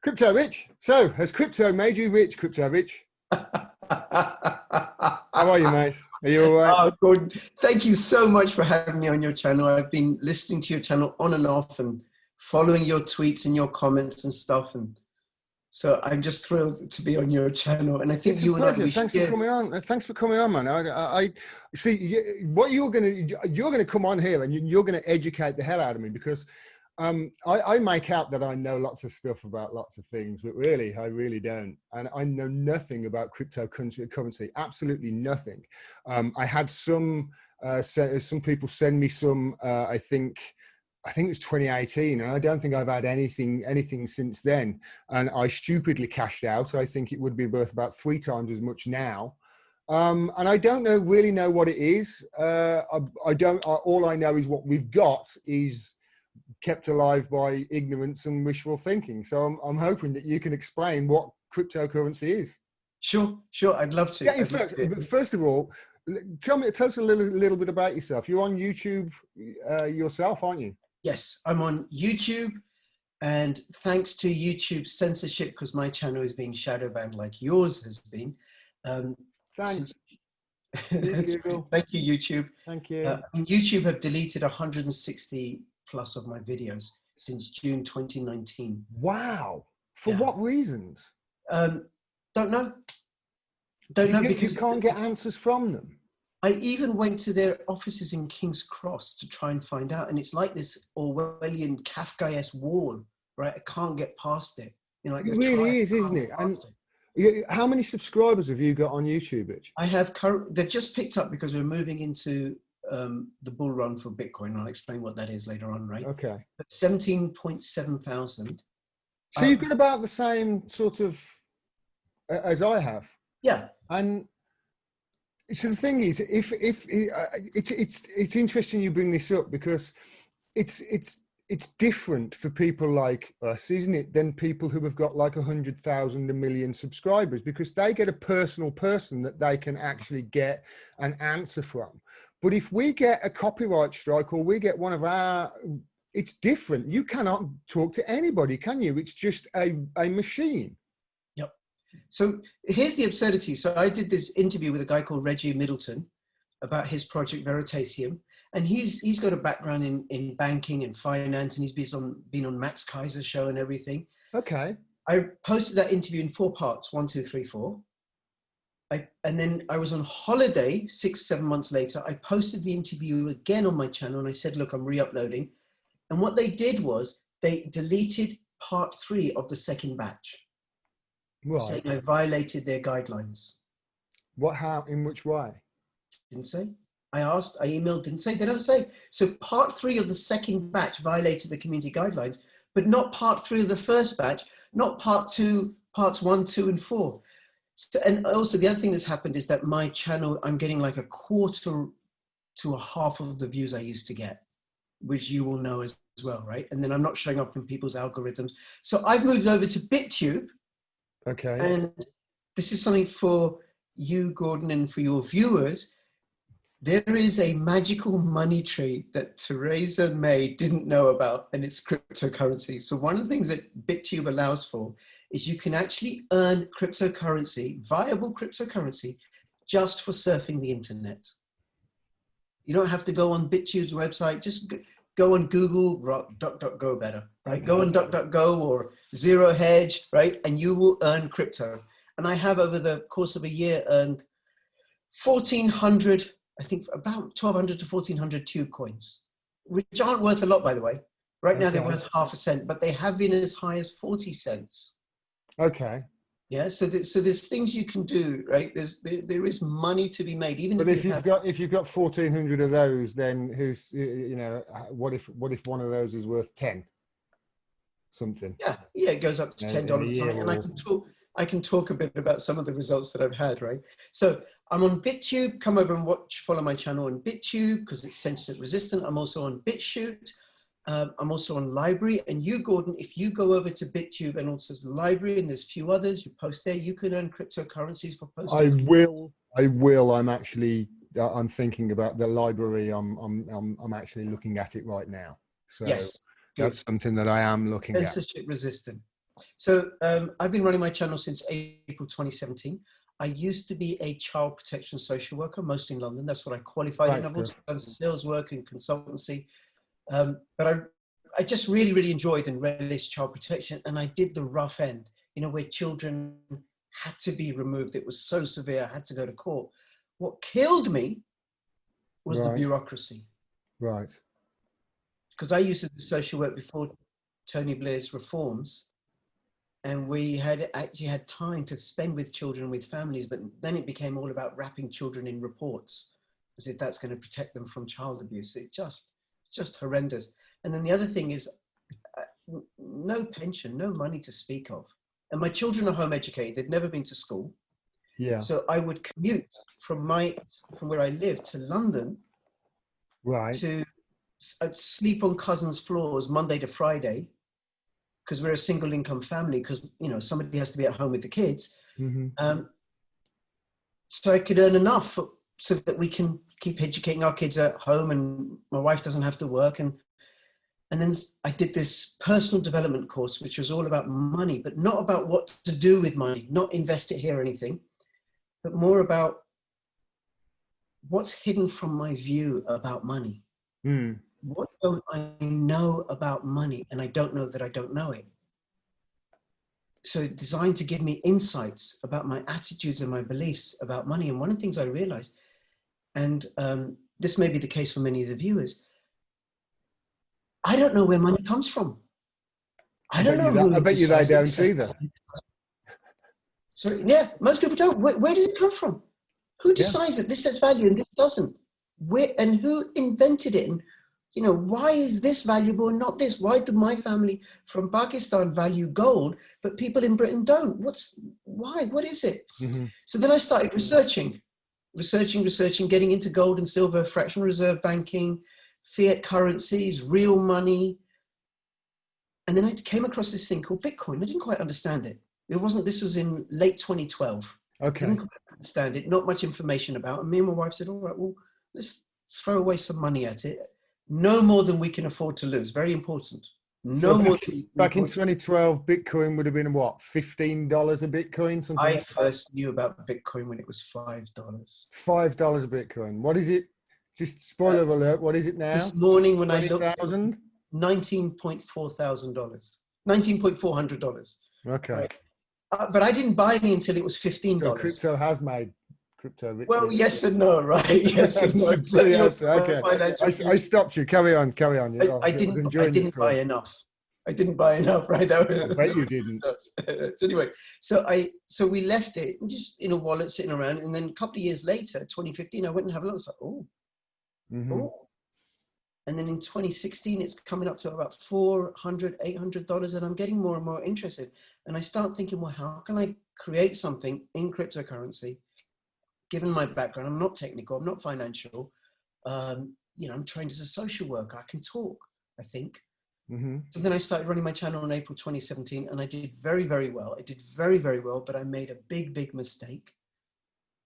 Crypto Rich. So, has crypto made you rich, Crypto Rich? How are you, mate? Are you all right? Oh, Gordon, thank you so much for having me on your channel. I've been listening to your channel on and off and following your tweets and your comments and stuff. And so I'm just thrilled to be on your channel. And I think It's a you and I, pleasure. Thanks for coming on. Thanks for coming on, man. I see what you're gonna come on here and you're gonna educate the hell out of me, because I make out that I know lots of stuff about lots of things, but really, I really don't. And I know nothing about cryptocurrency, absolutely nothing. I had some people send me some, I think it was 2018, and I don't think I've had anything since then. And I stupidly cashed out. I think it would be worth about 3 times as much now. And I don't really know what it is. I don't. All I know is what we've got is kept alive by ignorance and wishful thinking. So I'm hoping that you can explain what cryptocurrency is. Sure. I'd love to. Yeah, in fact, first of all, tell us a little bit about yourself. You're on YouTube yourself, aren't you? Yes, I'm on YouTube, and thanks to YouTube censorship, because my channel is being shadow banned like yours has been. Thanks. Thank you, YouTube. Thank you. YouTube have deleted 160 plus of my videos since June 2019. Wow. For what reasons? Don't know. Don't know, because you can't get answers from them. I even went to their offices in King's Cross to try and find out, and it's like this Orwellian Kafkaesque wall, right? I can't get past it. You know, like it really is, isn't it? And how many subscribers have you got on YouTube, Bitch? I have they've just picked up because we're moving into the bull run for Bitcoin. I'll explain what that is later on, right? Okay. But 17.7 thousand. So you've got about the same sort of as I have. Yeah. And so the thing is, if it's interesting you bring this up, because it's different for people like us, isn't it, than people who have got like 100,000, 1 million subscribers, because they get a personal person that they can actually get an answer from. But if we get a copyright strike, or we get one of our, it's different. You cannot talk to anybody, can you? It's just a machine. Yep. So here's the absurdity. So I did this interview with a guy called Reggie Middleton about his project Veritasium. And he's got a background in banking and finance, and he's been on Max Kaiser's show and everything. Okay. I posted that interview in 4 parts, 1, 2, 3, 4. And then I was on holiday 6, 7 months later. I posted the interview again on my channel, and I said, look, I'm re-uploading. And what they did was they deleted part 3 of the second batch. Right. Saying I violated their guidelines. What, how, in which way? Didn't say. I asked, I emailed, didn't say, they don't say. So part 3 of the second batch violated the community guidelines, but not part 3 of the first batch, not parts 1, 2, and 4. So, and also the other thing that's happened is that my channel, I'm getting like 1/4 to 1/2 of the views I used to get, which you will know as well, right? And then I'm not showing up in people's algorithms. So I've moved over to BitTube. Okay. And this is something for you, Gordon, and for your viewers. There is a magical money tree that Theresa May didn't know about, and it's cryptocurrency. So one of the things that BitTube allows for is you can actually earn cryptocurrency, viable cryptocurrency, just for surfing the internet. You don't have to go on BitTube's website. Just go on Google, DuckDuckGo better, right? Okay. Go on DuckDuckGo or Zero Hedge, right? And you will earn crypto. And I have, over the course of a year, earned 1,400, I think about 1,200 to 1,400 tube coins, which aren't worth a lot, by the way. Right now they're worth 0.5 cent, but they have been as high as 40 cents. Okay. Yeah, so there's things you can do, right? There is money to be made, even. But if you've got 1,400 of those, then who's, you know, what if one of those is worth 10 something? Yeah, it goes up to $10 something, and I can talk a bit about some of the results that I've had, right? So I'm on BitTube. Come over and follow my channel on BitTube because it's censorship resistant. I'm also on Bitchute. I'm also on Library. And you, Gordon, if you go over to BitTube and also the Library, and there's a few others, you post there, you can earn cryptocurrencies for posting. I will. I'm thinking about the Library. I'm actually looking at it right now. So yes, that's something that I am looking at. Censorship resistant. So I've been running my channel since April 2017. I used to be a child protection social worker, mostly in London. That's what I qualified in. I've also done sales work and consultancy. But I just really, really enjoyed and relished child protection. And I did the rough end, you know, where children had to be removed. It was so severe, I had to go to court. What killed me was the bureaucracy. Right. Because I used to do social work before Tony Blair's reforms. And we had actually had time to spend with children, with families, but then it became all about wrapping children in reports as if that's going to protect them from child abuse. It just horrendous. And then the other thing is no pension, no money to speak of. And my children are home educated. They've never been to school. Yeah. So I would commute from where I live to London. Right. I'd sleep on cousins' floors Monday to Friday, because we're a single income family, because, you know, somebody has to be at home with the kids. Mm-hmm. So I could earn enough so that we can keep educating our kids at home and my wife doesn't have to work. And then I did this personal development course, which was all about money, but not about what to do with money, not invest it here or anything, but more about what's hidden from my view about money. What don't I know about money? And I don't know that I don't know it. So designed to give me insights about my attitudes and my beliefs about money. And one of the things I realized, and this may be the case for many of the viewers, I don't know where money comes from. I don't know. I bet you they don't either. So yeah, most people don't. Where does it come from? Who decides that this has value and this doesn't? Where and who invented it? And you know, why is this valuable and not this? Why do my family from Pakistan value gold, but people in Britain don't? Why? What is it? Mm-hmm. So then I started researching, getting into gold and silver, fractional reserve banking, fiat currencies, real money. And then I came across this thing called Bitcoin. I didn't quite understand it. This was in late 2012. Okay. Didn't quite understand it, not much information about it. And me and my wife said, all right, well, let's throw away some money at it. No more than we can afford to lose. Very important. No more. Back in 2012, Bitcoin would have been what, $15 a Bitcoin? Something. I first knew about Bitcoin when it was $5. $5 a Bitcoin. What is it? Just spoiler alert. What is it now? This morning when I looked, $20,000. $19,400. Okay. Right? But I didn't buy any until it was $15. So crypto has made crypto rich. Well, yes and no, right? Yes and no. Okay. I stopped you. Carry on. I didn't buy enough. I didn't buy enough, right? I bet you didn't. So anyway, so we left it just in a wallet sitting around, and then a couple of years later, 2015, I went and had a look. I was like, oh. And then in 2016, it's coming up to about $400, $800, and I'm getting more and more interested. And I start thinking, well, how can I create something in cryptocurrency? Given my background, I'm not technical, I'm not financial. You know, I'm trained as a social worker. I can talk, I think. So then I started running my channel in April 2017, and I did very, very well. I did very, very well, but I made a big, big mistake,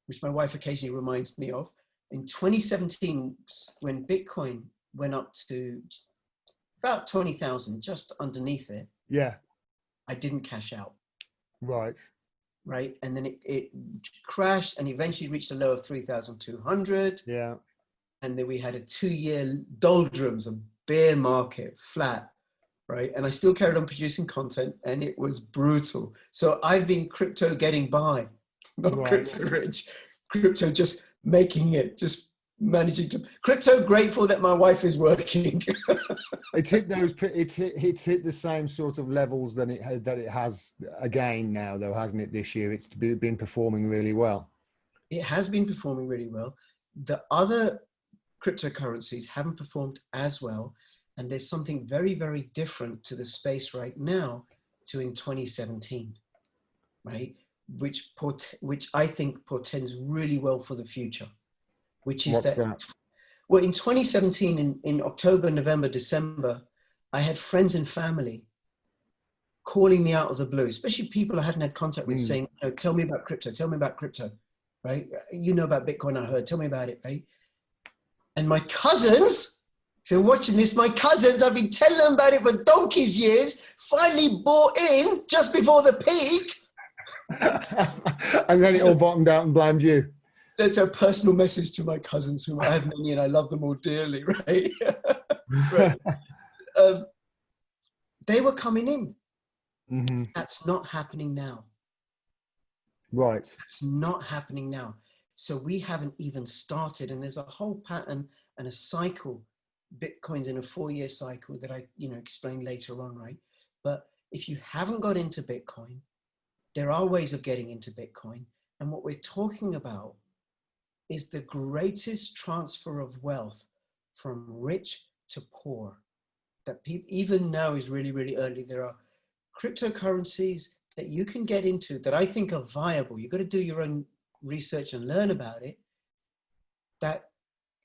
which my wife occasionally reminds me of. In 2017, when Bitcoin went up to about 20,000, just underneath it. Yeah. I didn't cash out. Right. And then it crashed and eventually reached a low of 3,200. Yeah. And then we had a 2-year doldrums, a bear market, flat. Right. And I still carried on producing content and it was brutal. So I've been crypto getting by, not crypto rich, crypto just making it, just managing to crypto grateful that my wife is working. It's hit the same sort of levels that it has again now though, hasn't it, this year? It's been performing really well. It has been performing really well. The other cryptocurrencies haven't performed as well, and there's something very, very different to the space right now to in 2017, right? Which I think portends really well for the future. Which is that? Well, in 2017, in October, November, December, I had friends and family calling me out of the blue, especially people I hadn't had contact with, saying, you know, tell me about crypto, right? You know about Bitcoin, I heard, tell me about it, right? And my cousins If you're watching this, my cousins, I've been telling them about it for donkey's years, finally bought in just before the peak. And then it all bottomed out and blamed you. That's a personal message to my cousins, whom I have many and I love them all dearly, right? Right. They were coming in. Mm-hmm. That's not happening now. Right. That's not happening now. So we haven't even started, and there's a whole pattern and a cycle. Bitcoin's in a 4-year cycle that I, explain later on, right? But if you haven't got into Bitcoin, there are ways of getting into Bitcoin. And what we're talking about is the greatest transfer of wealth from rich to poor that people even now is really, really early. There are cryptocurrencies that you can get into that I think are viable. You've got to do your own research and learn about it, that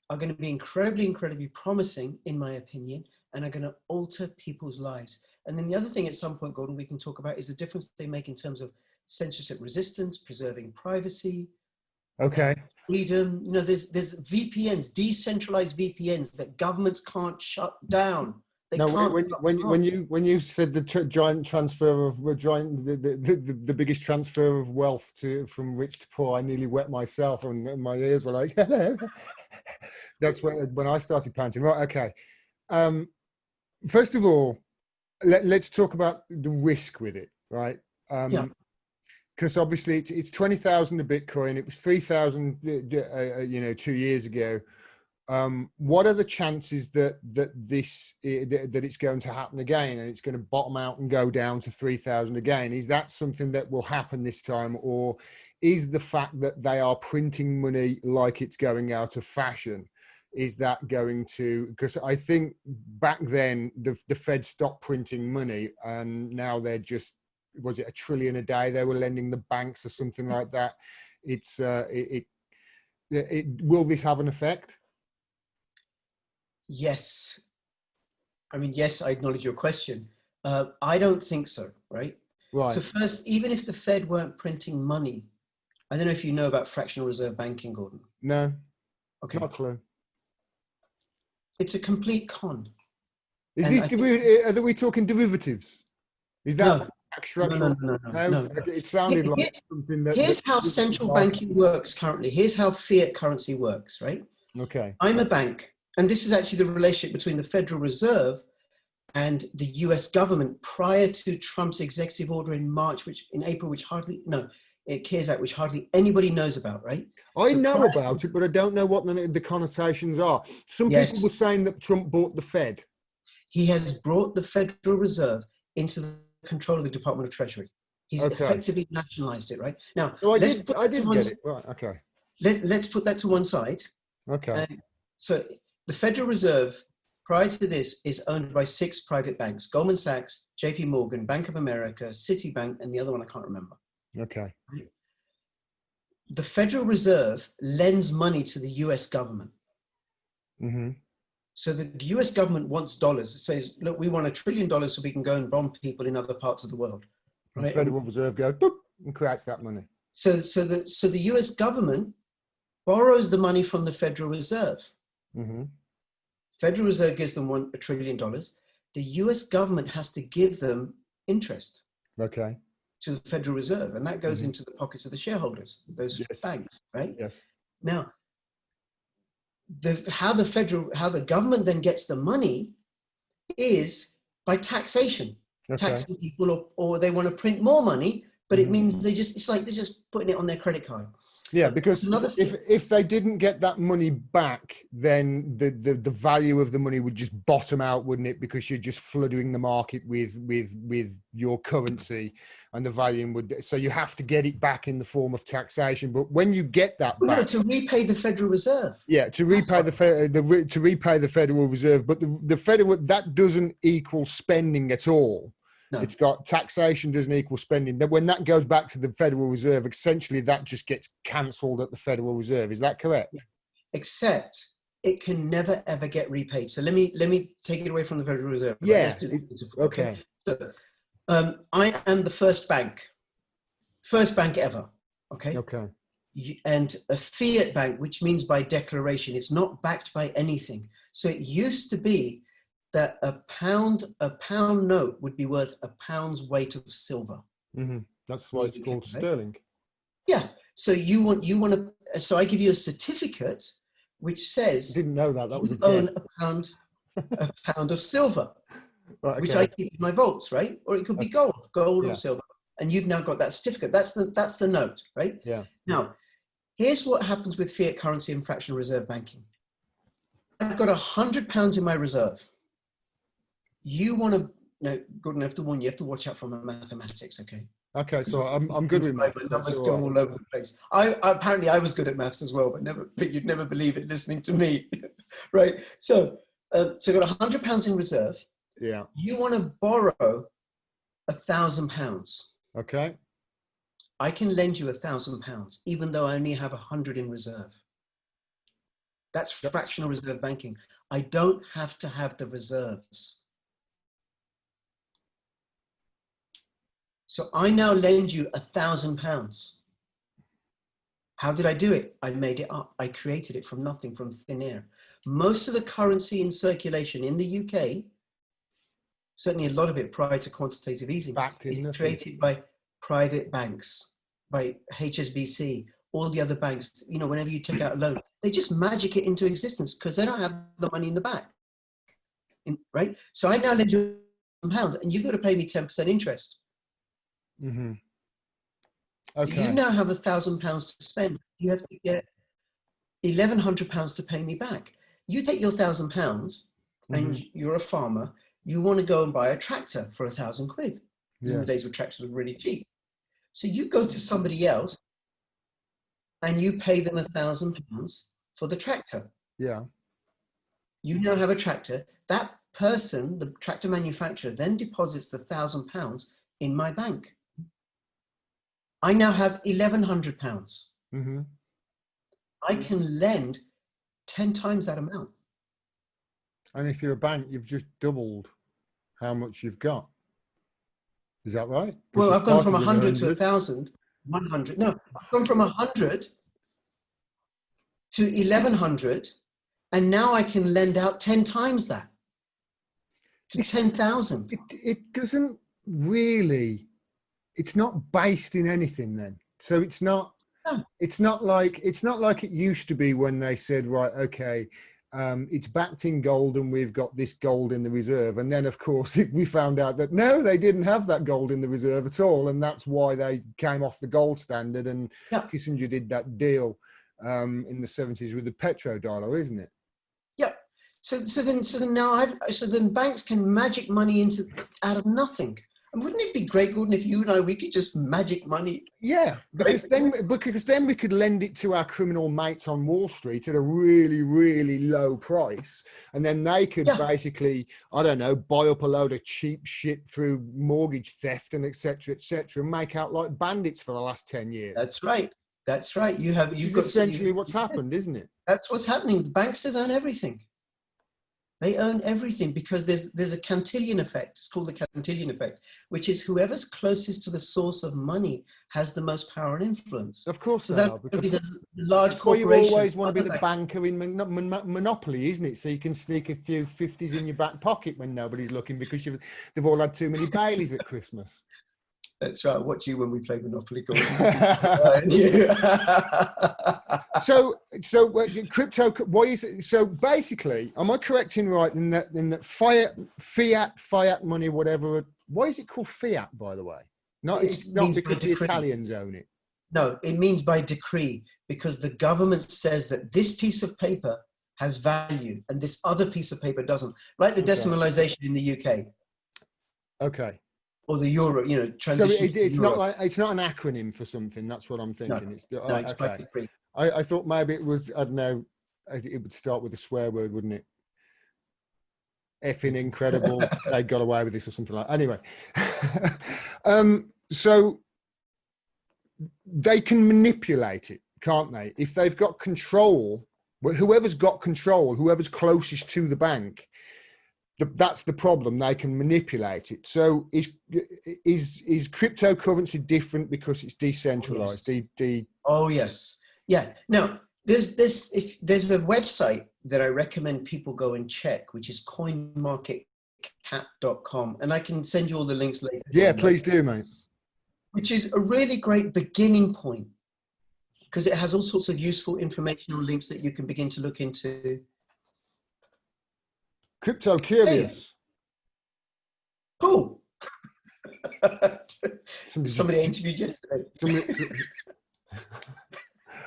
are going to be incredibly, incredibly promising, in my opinion, and are going to alter people's lives. And then the other thing at some point, Gordon, we can talk about is the difference they make in terms of censorship resistance, preserving privacy, Okay. freedom. There's VPNs, decentralized VPNs that governments can't shut down. No, when you said the giant transfer of the biggest transfer of wealth from rich to poor, I nearly wet myself, and my ears were like, hello. That's when I started panting. Right, okay. First of all, let's talk about the risk with it, right? Because obviously it's 20,000 a Bitcoin. It was 3,000, 2 years ago. What are the chances that it's going to happen again and it's going to bottom out and go down to 3,000 again? Is that something that will happen this time, or is the fact that they are printing money like it's going out of fashion, is that going to, because I think back then the Fed stopped printing money and now they're just, was it $1 trillion a day they were lending the banks or something like that? Will this have an effect? Yes. Yes, I acknowledge your question. I don't think so, right? Right. So first, even if the Fed weren't printing money, I don't know if you know about fractional reserve banking, Gordon. No. Okay. Not a clue. It's a complete con. Is this, are we talking derivatives? Is that no. Actual? No. It sounded like something that... Here's how central banking works currently. Here's how fiat currency works, right? Okay. I'm a bank. And this is actually the relationship between the Federal Reserve and the US government prior to Trump's executive order in April, CARES Act, which hardly anybody knows about, right? I know about it, but I don't know what the connotations are. Some people were saying that Trump bought the Fed. He has brought the Federal Reserve into the control of the Department of Treasury. He's effectively nationalized it, right? Now, so I did get it. Right, okay. Let's put that to one side. Okay. So the Federal Reserve, prior to this, is owned by 6 private banks: Goldman Sachs, JP Morgan, Bank of America, Citibank, and the other one I can't remember. Okay. The Federal Reserve lends money to the US government. Mm-hmm. So the US government wants dollars. It says, look, we want $1 trillion so we can go and bomb people in other parts of the world. And the Federal Reserve goes, boop, and creates that money. So the US government borrows the money from the Federal Reserve. Mm-hmm. Federal Reserve gives them $1 trillion. The US government has to give them interest. Okay. To the Federal Reserve, and that goes into the pockets of the shareholders, those banks, right? Yes. Now, how the government then gets the money is by taxation, taxing people, or they want to print more money, but it means it's like they're just putting it on their credit card. Yeah, because if they didn't get that money back, then the value of the money would just bottom out, wouldn't it? Because you're just flooding the market with your currency, and the volume would. So you have to get it back in the form of taxation. But when you get that back, no, to repay the Federal Reserve. Yeah, to repay to repay the Federal Reserve, but the federal, that doesn't equal spending at all. No. It's got taxation doesn't equal spending. When that goes back to the Federal Reserve, essentially that just gets cancelled at the Federal Reserve. Is that correct? Except it can never ever get repaid. So let me take it away from the Federal Reserve. Right? Yeah. Okay. So I am the first bank ever. Okay. And a fiat bank, which means by declaration, it's not backed by anything. So it used to be that a pound note would be worth a pound's weight of silver. Mm-hmm. That's why it's called sterling. Yeah. So you want to. So I give you a certificate which says I didn't know that. That was you a own guess. a pound of silver, Right, okay. which I keep in my vaults, right? Or it could be gold Yeah. or silver, and you've now got that certificate. That's the note, right? Yeah. Now, here's what happens with fiat currency and fractional reserve banking. I've got £100 in my reserve. You want to, no, Gordon, I have to warn you, you have to watch out for my mathematics, okay? Okay, so I'm good with maths. Numbers go all over the place. Apparently I was good at maths as well, but you'd never believe it listening to me, right? So I've got £100 in reserve. Yeah. You want to borrow £1,000. Okay. I can lend you £1,000, even though I only have 100 in reserve. That's fractional reserve banking. I don't have to have the reserves. So I now lend you £1,000. How did I do it? I made it up. I created it from nothing, from thin air. Most of the currency in circulation in the UK, certainly a lot of it prior to quantitative easing, is created by private banks, by HSBC, all the other banks. You know, whenever you take out a loan, they just magic it into existence because they don't have the money in the back, right? So I now lend you £1,000 and you've got to pay me 10% interest. Mm-hmm. Okay. You now have £1,000 to spend. You have to get £1,100 to pay me back. You take your £1,000 and you're a farmer. You want to go and buy a tractor for £1,000. These are the days where tractors were really cheap. So you go to somebody else and you pay them £1,000 for the tractor. Yeah. You now have a tractor. That person, the tractor manufacturer, then deposits the £1,000 in my bank. I now have £1,100. Mm-hmm. I can lend 10 times that amount. And if you're a bank, you've just doubled how much you've got. Is that right? Well, I've gone from 100 to 1,000, 100. No, I've gone from 100 to 1,100, and now I can lend out 10 times that to 10,000. It doesn't really. It's not based in anything then. So it's not. No. It's not like it used to be when they said, right, okay, it's backed in gold and we've got this gold in the reserve. And then, of course, we found out that, no, they didn't have that gold in the reserve at all. And that's why they came off the gold standard. And Kissinger did that deal in the 70s with the petrodollar, isn't it? Yeah. So then banks can magic money out of nothing. And wouldn't it be great, Gordon, if you and I, we could just magic money? Yeah, because then we could lend it to our criminal mates on Wall Street at a really, really low price. And then they could basically, I don't know, buy up a load of cheap shit through mortgage theft and et cetera, and make out like bandits for the last 10 years. That's right. That's right. You've got essentially what's happened, isn't it? That's what's happening. The banks own everything. They own everything because there's a Cantillon effect. It's called the Cantillon effect, which is whoever's closest to the source of money has the most power and influence. Of course, so that's the large corporation. You always want to be the banker in Monopoly, isn't it? So you can sneak a few 50s in your back pocket when nobody's looking because they've all had too many Baileys at Christmas. That's right. I watch you when we play Monopoly. So crypto. Why is it? So basically, am I correct in that fiat money, whatever? Why is it called fiat? By the way, it's not because the Italians own it. No, it means by decree because the government says that this piece of paper has value and this other piece of paper doesn't. Like the decimalization in the UK. Okay. Or the euro, transition. So it's not an acronym for something. That's what I'm thinking. No, it's by decree. I thought maybe it was, I don't know, it would start with a swear word, wouldn't it? Effing incredible. They got away with this or something like that. Anyway. So they can manipulate it, can't they? If they've got control, whoever's got control, whoever's closest to the bank, that's the problem. They can manipulate it. So is cryptocurrency different because it's decentralized? Oh yes. Yeah. Now there's a website that I recommend people go and check, which is coinmarketcap.com. And I can send you all the links later. Yeah, please do, mate. Which is a really great beginning point, because it has all sorts of useful informational links that you can begin to look into. Crypto Curious. Hey. Cool. Somebody interviewed yesterday.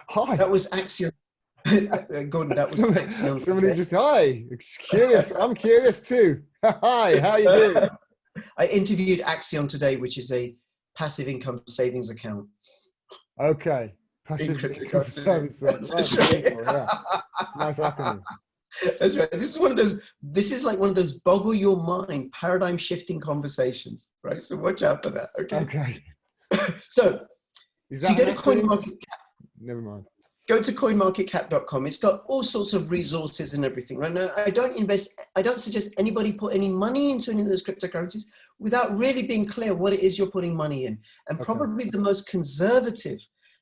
Hi. That was Axiom. Gordon, that was Axiom. Somebody just, hi, curious. I'm curious too. Hi, how you doing? I interviewed Axiom today, which is a passive income savings account. Okay. Passive income savings account. Nice acronym. That's right. This is like one of those boggle your mind, paradigm shifting conversations, right? So watch out for that. Okay. So you go to CoinMarketCap. Never mind. Go to coinmarketcap.com. It's got all sorts of resources and everything. Right now, I don't suggest anybody put any money into any of those cryptocurrencies without really being clear what it is you're putting money in. And probably the most conservative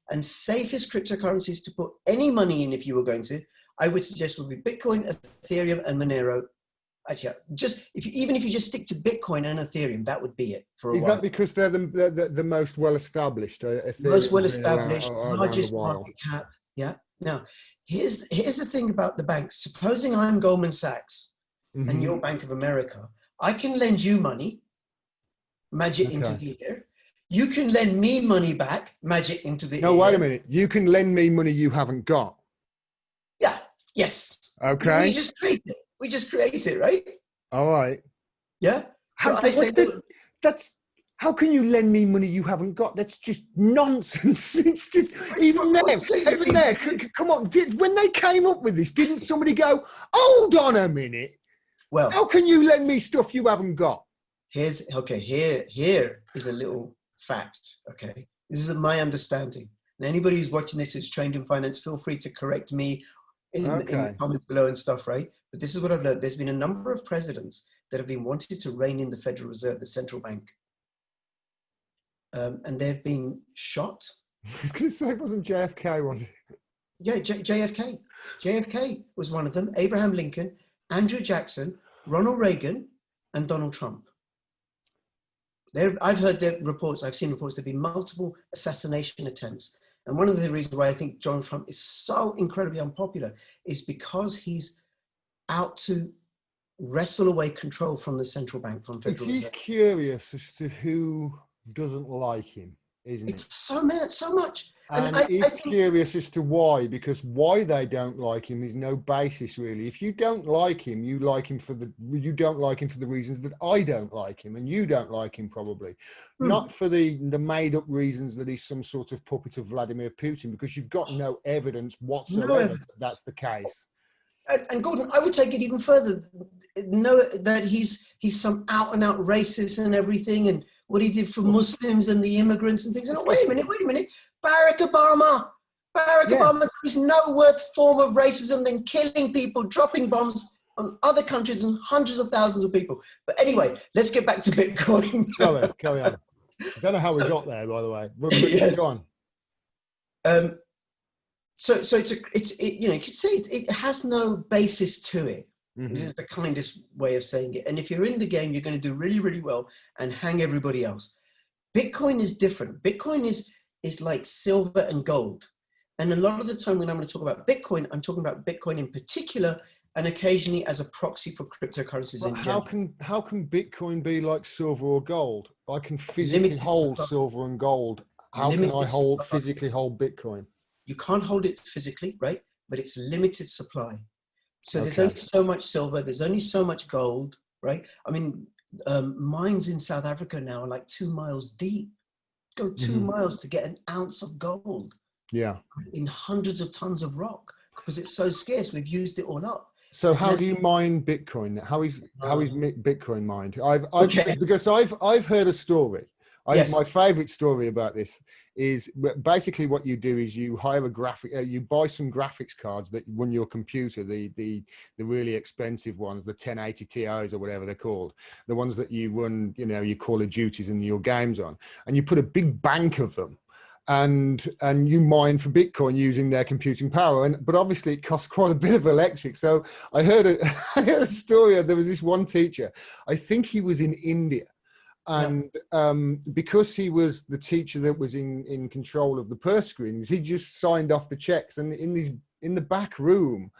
and safest cryptocurrencies to put any money in, if you were going to, I would suggest would be Bitcoin, Ethereum, and Monero. Actually, even if you just stick to Bitcoin and Ethereum, that would be it for a while. Is that because they're the most well established? Most well established, largest market cap. Yeah. Now, here's the thing about the banks. Supposing I'm Goldman Sachs and you're Bank of America, I can lend you money, magic into the air. You can lend me money back, magic into the air. No, wait a minute. You can lend me money you haven't got. Yeah. Yes. Okay. We just create it. We just create it, right? All right. Yeah. So I say, how can you lend me money you haven't got? That's just nonsense. It's just even there. Come on. When they came up with this, didn't somebody go, hold on a minute? Well, how can you lend me stuff you haven't got? Here is a little fact. Okay. This is my understanding. And anybody who's watching this who's trained in finance, feel free to correct me in the comments below and stuff, right? But this is what I've learned. There's been a number of presidents that have been wanted to rein in the Federal Reserve, the central bank. And they've been shot. I was going to say, it wasn't JFK, was it? Yeah, JFK. JFK was one of them. Abraham Lincoln, Andrew Jackson, Ronald Reagan, and Donald Trump. I've heard their reports. I've seen reports. There've been multiple assassination attempts. And one of the reasons why I think Donald Trump is so incredibly unpopular is because he's out to wrestle away control from the central bank, from Federal Reserve. He's curious as to who doesn't like him, isn't it? So much. And he's curious as to why, because why they don't like him is no basis really. If you don't like him, you don't like him for the reasons that I don't like him, and you don't like him probably, not for the made up reasons that he's some sort of puppet of Vladimir Putin, because you've got no evidence whatsoever that that's the case. And Gordon, I would take it even further. Know that he's some out and out racist and everything, and what he did for Muslims and the immigrants and things. And wait a minute. Barack Obama is no worse form of racism than killing people, dropping bombs on other countries and hundreds of thousands of people. But anyway, let's get back to Bitcoin. Carry on. I don't know how we got there, by the way. Yes. Go on. So you could say it has no basis to it. This is the kindest way of saying it. And if you're in the game, you're going to do really, really well and hang everybody else. Bitcoin is different. Bitcoin is like silver and gold. And a lot of the time when I'm going to talk about Bitcoin, I'm talking about Bitcoin in particular, and occasionally as a proxy for cryptocurrencies in general. How can Bitcoin be like silver or gold? I can physically hold silver and gold. How can I physically hold Bitcoin? You can't hold it physically, right? But it's limited supply. So there's only so much silver, there's only so much gold, right? I mean, mines in South Africa now are like 2 miles deep. Go 2 miles to get an ounce of gold. Yeah. In hundreds of tons of rock, because it's so scarce. We've used it all up. So how do you mine Bitcoin? How is Bitcoin mined? Because I've heard a story. My favorite story about this is basically what you do is you hire you buy some graphics cards that run your computer, the really expensive ones, the 1080 Ti's or whatever they're called, the ones that you run, your Call of Duties and your games on, and you put a big bank of them. and you mine for Bitcoin using their computing power. But obviously it costs quite a bit of electric. So I heard I heard a story of, there was this one teacher, I think he was in India. And because he was the teacher that was in control of the purse strings, he just signed off the checks. And in the back room,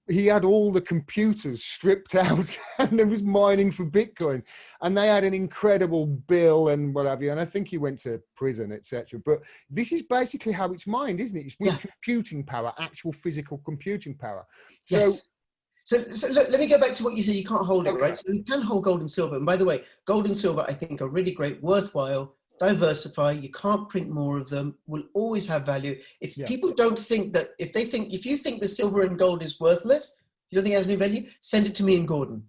he had all the computers stripped out and there was mining for Bitcoin, and they had an incredible bill and what have you. And I think he went to prison, etc. But this is basically how it's mined, isn't it? It's with computing power, actual physical computing power. So, yes. So look, let me go back to what you said. You can't hold it, right? So you can hold gold and silver. And by the way, gold and silver, I think, are really great, worthwhile. Diversify. You can't print more of them. Will always have value. If people don't think that, if you think the silver and gold is worthless, you don't think it has any value, send it to me and Gordon.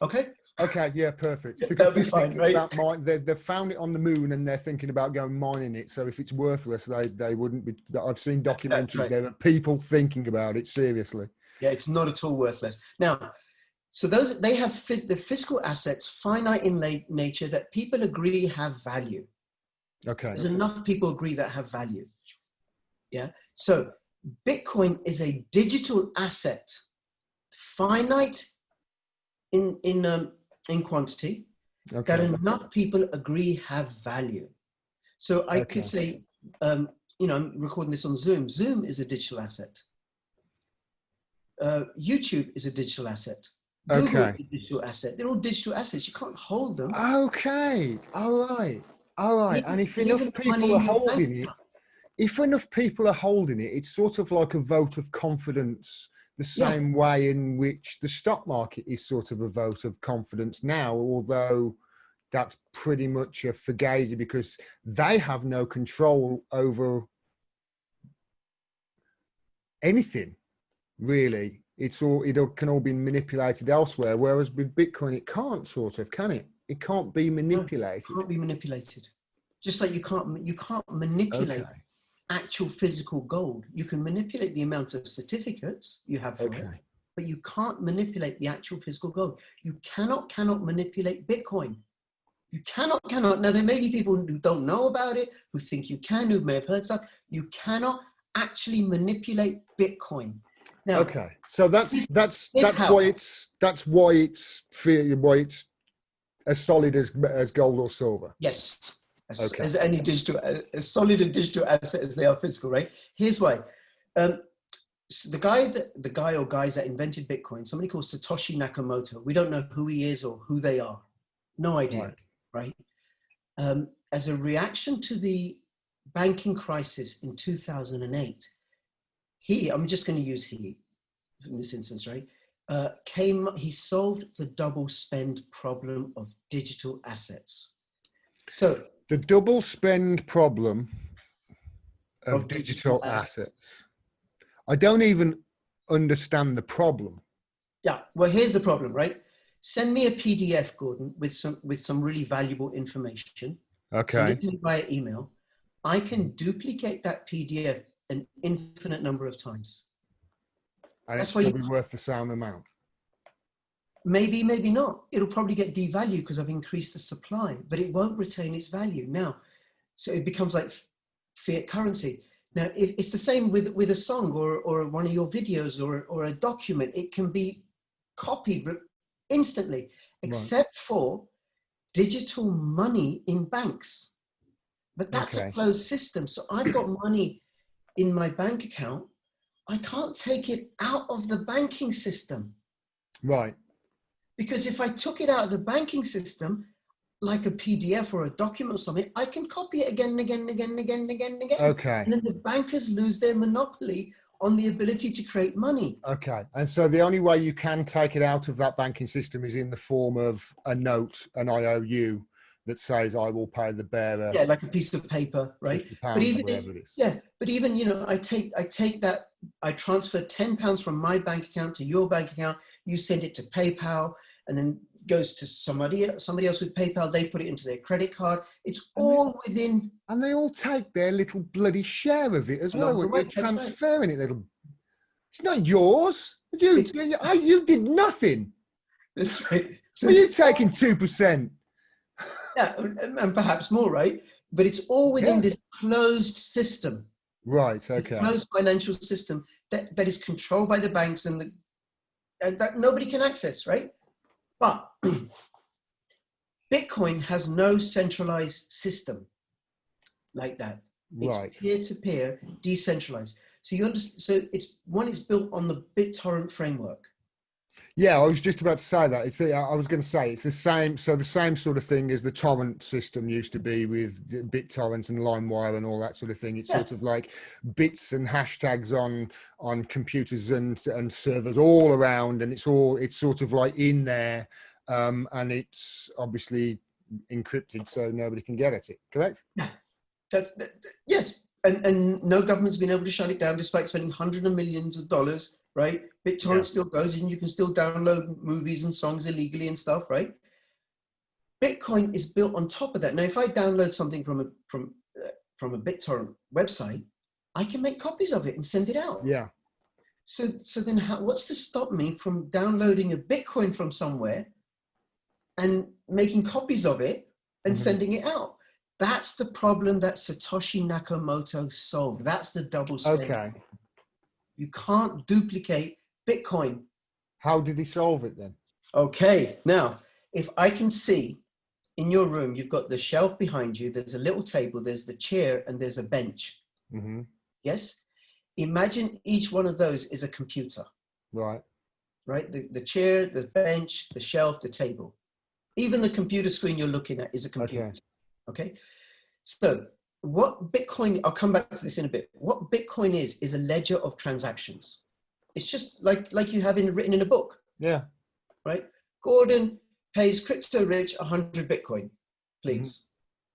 Okay. Okay. Yeah. Perfect. Because that'll be fine, right? They've found it on the moon and they're thinking about going mining it. So if it's worthless, they wouldn't be. I've seen documentaries there of people thinking about it seriously. Yeah, it's not at all worthless. Now, so they have the physical assets, finite in nature, that people agree have value. Okay. There's enough people agree that have value. Yeah. So Bitcoin is a digital asset, finite in quantity, that enough people agree have value. So I could say, I'm recording this on Zoom. Zoom is a digital asset. YouTube is a digital asset. Google is a digital asset. They're all digital assets. You can't hold them. Okay. All right. And if enough people are holding it, it's sort of like a vote of confidence, the same way in which the stock market is sort of a vote of confidence now, although that's pretty much a fugazi because they have no control over anything. Really, it can all be manipulated elsewhere. Whereas with Bitcoin, it can't, can it? It can't be manipulated. No, it can't be manipulated. Just like you can't manipulate actual physical gold. You can manipulate the amount of certificates you have for it, but you can't manipulate the actual physical gold. You cannot manipulate Bitcoin. You cannot. Now, there may be people who don't know about it, who think you can, who may have heard stuff. You cannot actually manipulate Bitcoin. Now, so that's why it's as solid as gold or silver. Yes, as any digital, as solid a digital asset as they are physical. Right. Here's why. So the guy or guys that invented Bitcoin, somebody called Satoshi Nakamoto. We don't know who he is or who they are. No idea. Right. As a reaction to the banking crisis in 2008. I'm just going to use he in this instance, right? He solved the double spend problem of digital assets. So the double spend problem of digital assets. I don't even understand the problem. Yeah, well, here's the problem, right? Send me a PDF, Gordon, with some really valuable information. Send it to me via email. I can duplicate that PDF an infinite number of times. And it's probably worth the same amount. Maybe, maybe not. It'll probably get devalued because I've increased the supply, but it won't retain its value now. So it becomes like fiat currency. Now, it's the same with a song or one of your videos or a document. It can be copied instantly, except for digital money in banks. But that's a closed system. So I've got money in my bank account. I can't take it out of the banking system. Right. Because if I took it out of the banking system, like a PDF or a document or something, I can copy it again and again and again and again and again and again. Okay. And then the bankers lose their monopoly on the ability to create money. Okay. And so the only way you can take it out of that banking system is in the form of a note, an IOU, that says I will pay the bearer. Yeah, like a piece of paper, right? But even I take that, I transfer £10 from my bank account to your bank account. You send it to PayPal, and then goes to somebody else with PayPal. They put it into their credit card. It's all within. And they all take their little bloody share of it as well. When you're transferring it, it's not yours. You did nothing. That's right. So you're taking 2%. Yeah, and perhaps more, right? But it's all within this closed system. Right. This Okay. closed financial system that is controlled by the banks and that nobody can access, right? But Bitcoin has no centralized system like that. It's Right. peer-to-peer, decentralized. So you understand. So it's built on the BitTorrent framework. Yeah, I was just about to say that. I was going to say it's the same. So the same sort of thing as the torrent system used to be with BitTorrent and LimeWire and all that sort of thing. It's sort of like bits and hashtags on computers and servers all around, and it's sort of like in there, and it's obviously encrypted so nobody can get at it. Correct? Yeah. Yes, and no government's been able to shut it down despite spending hundreds of millions of dollars, right? BitTorrent still goes in, you can still download movies and songs illegally and stuff, right? Bitcoin is built on top of that. Now, if I download something from a BitTorrent website, I can make copies of it and send it out. Yeah. So then what's to stop me from downloading a Bitcoin from somewhere and making copies of it and sending it out? That's the problem that Satoshi Nakamoto solved. That's the double spend. Okay. You can't duplicate Bitcoin. How did he solve it then? Okay, now, if I can see in your room, you've got the shelf behind you, there's a little table, there's the chair, and there's a bench. Yes? Imagine each one of those is a computer. Right. Right? The chair, the bench, the shelf, the table. Even the computer screen you're looking at is a computer. Okay? So what Bitcoin, I'll come back to this in a bit. What Bitcoin is a ledger of transactions. It's just like you have written in a book. Yeah. Right? Gordon pays Crypto Rich 100 Bitcoin, please.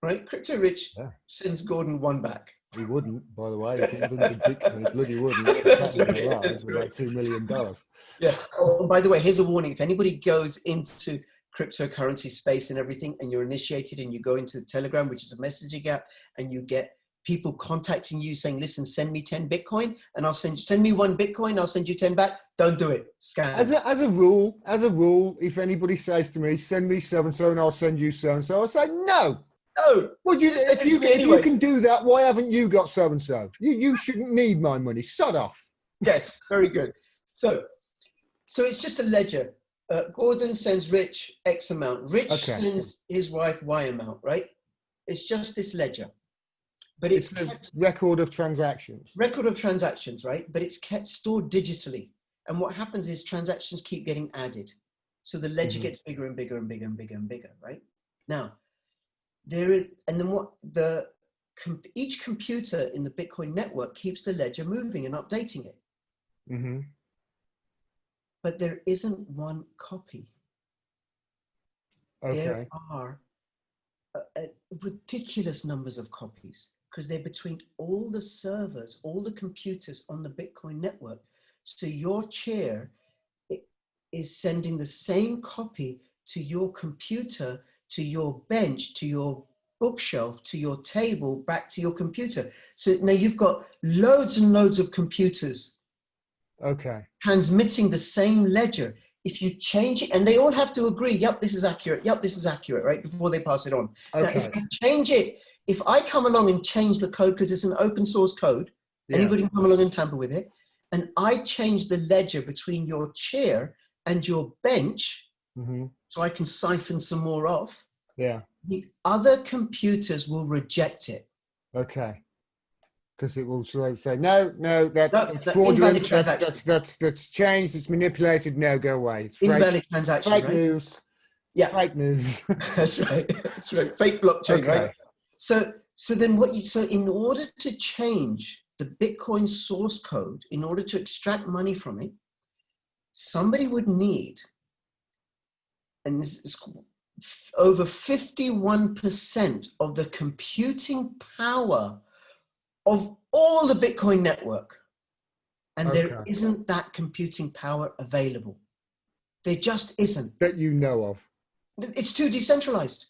Right? Crypto Rich sends Gordon one back. He wouldn't, by the way. If he wanted Bitcoin, he bloody wouldn't. That's That right. was about $2 million. Yeah. Oh, by the way, here's a warning. If anybody goes into cryptocurrency space and everything, and you're initiated and you go into Telegram, which is a messaging app, and you get people contacting you saying, listen, send me 10 Bitcoin and I'll send me 1 Bitcoin, I'll send you 10 back. Don't do it. Scams. As a rule, if anybody says to me, send me so-and-so and I'll send you so-and-so, I'll say, no. No. Well, if you can do that, why haven't you got so-and-so? You shouldn't need my money. Shut off. Yes, very good. So it's just a ledger. Gordon sends Rich X amount. Rich sends his wife Y amount, right? It's just this ledger. But it's kept, record of transactions. Record of transactions, right? But it's kept stored digitally. And what happens is transactions keep getting added. So the ledger gets bigger and bigger and bigger and bigger and bigger, right? Now, each computer in the Bitcoin network keeps the ledger moving and updating it. But there isn't one copy. There are ridiculous numbers of copies because they're between all the servers, all the computers on the Bitcoin network. So your chair is sending the same copy to your computer, to your bench, to your bookshelf, to your table, back to your computer. So now you've got loads and loads of computers transmitting the same ledger. If you change it, and they all have to agree, yep, this is accurate, yep, this is accurate, right, before they pass it on. Now, if you change it, if I come along and change the code, because it's an open source code, anybody can come along and tamper with it, and I change the ledger between your chair and your bench, so I can siphon some more off, the other computers will reject it. Because it will say, no, that's fraudulent, that's changed, it's manipulated, no, go away. It's invalid transaction, fake news. Yeah. Fake news. That's right. That's right. Fake blockchain, right? So then in order to change the Bitcoin source code, in order to extract money from it, somebody would need, and this is over 51% of the computing power of all the Bitcoin network. And there isn't that computing power available. There just isn't. That you know of. It's too decentralized.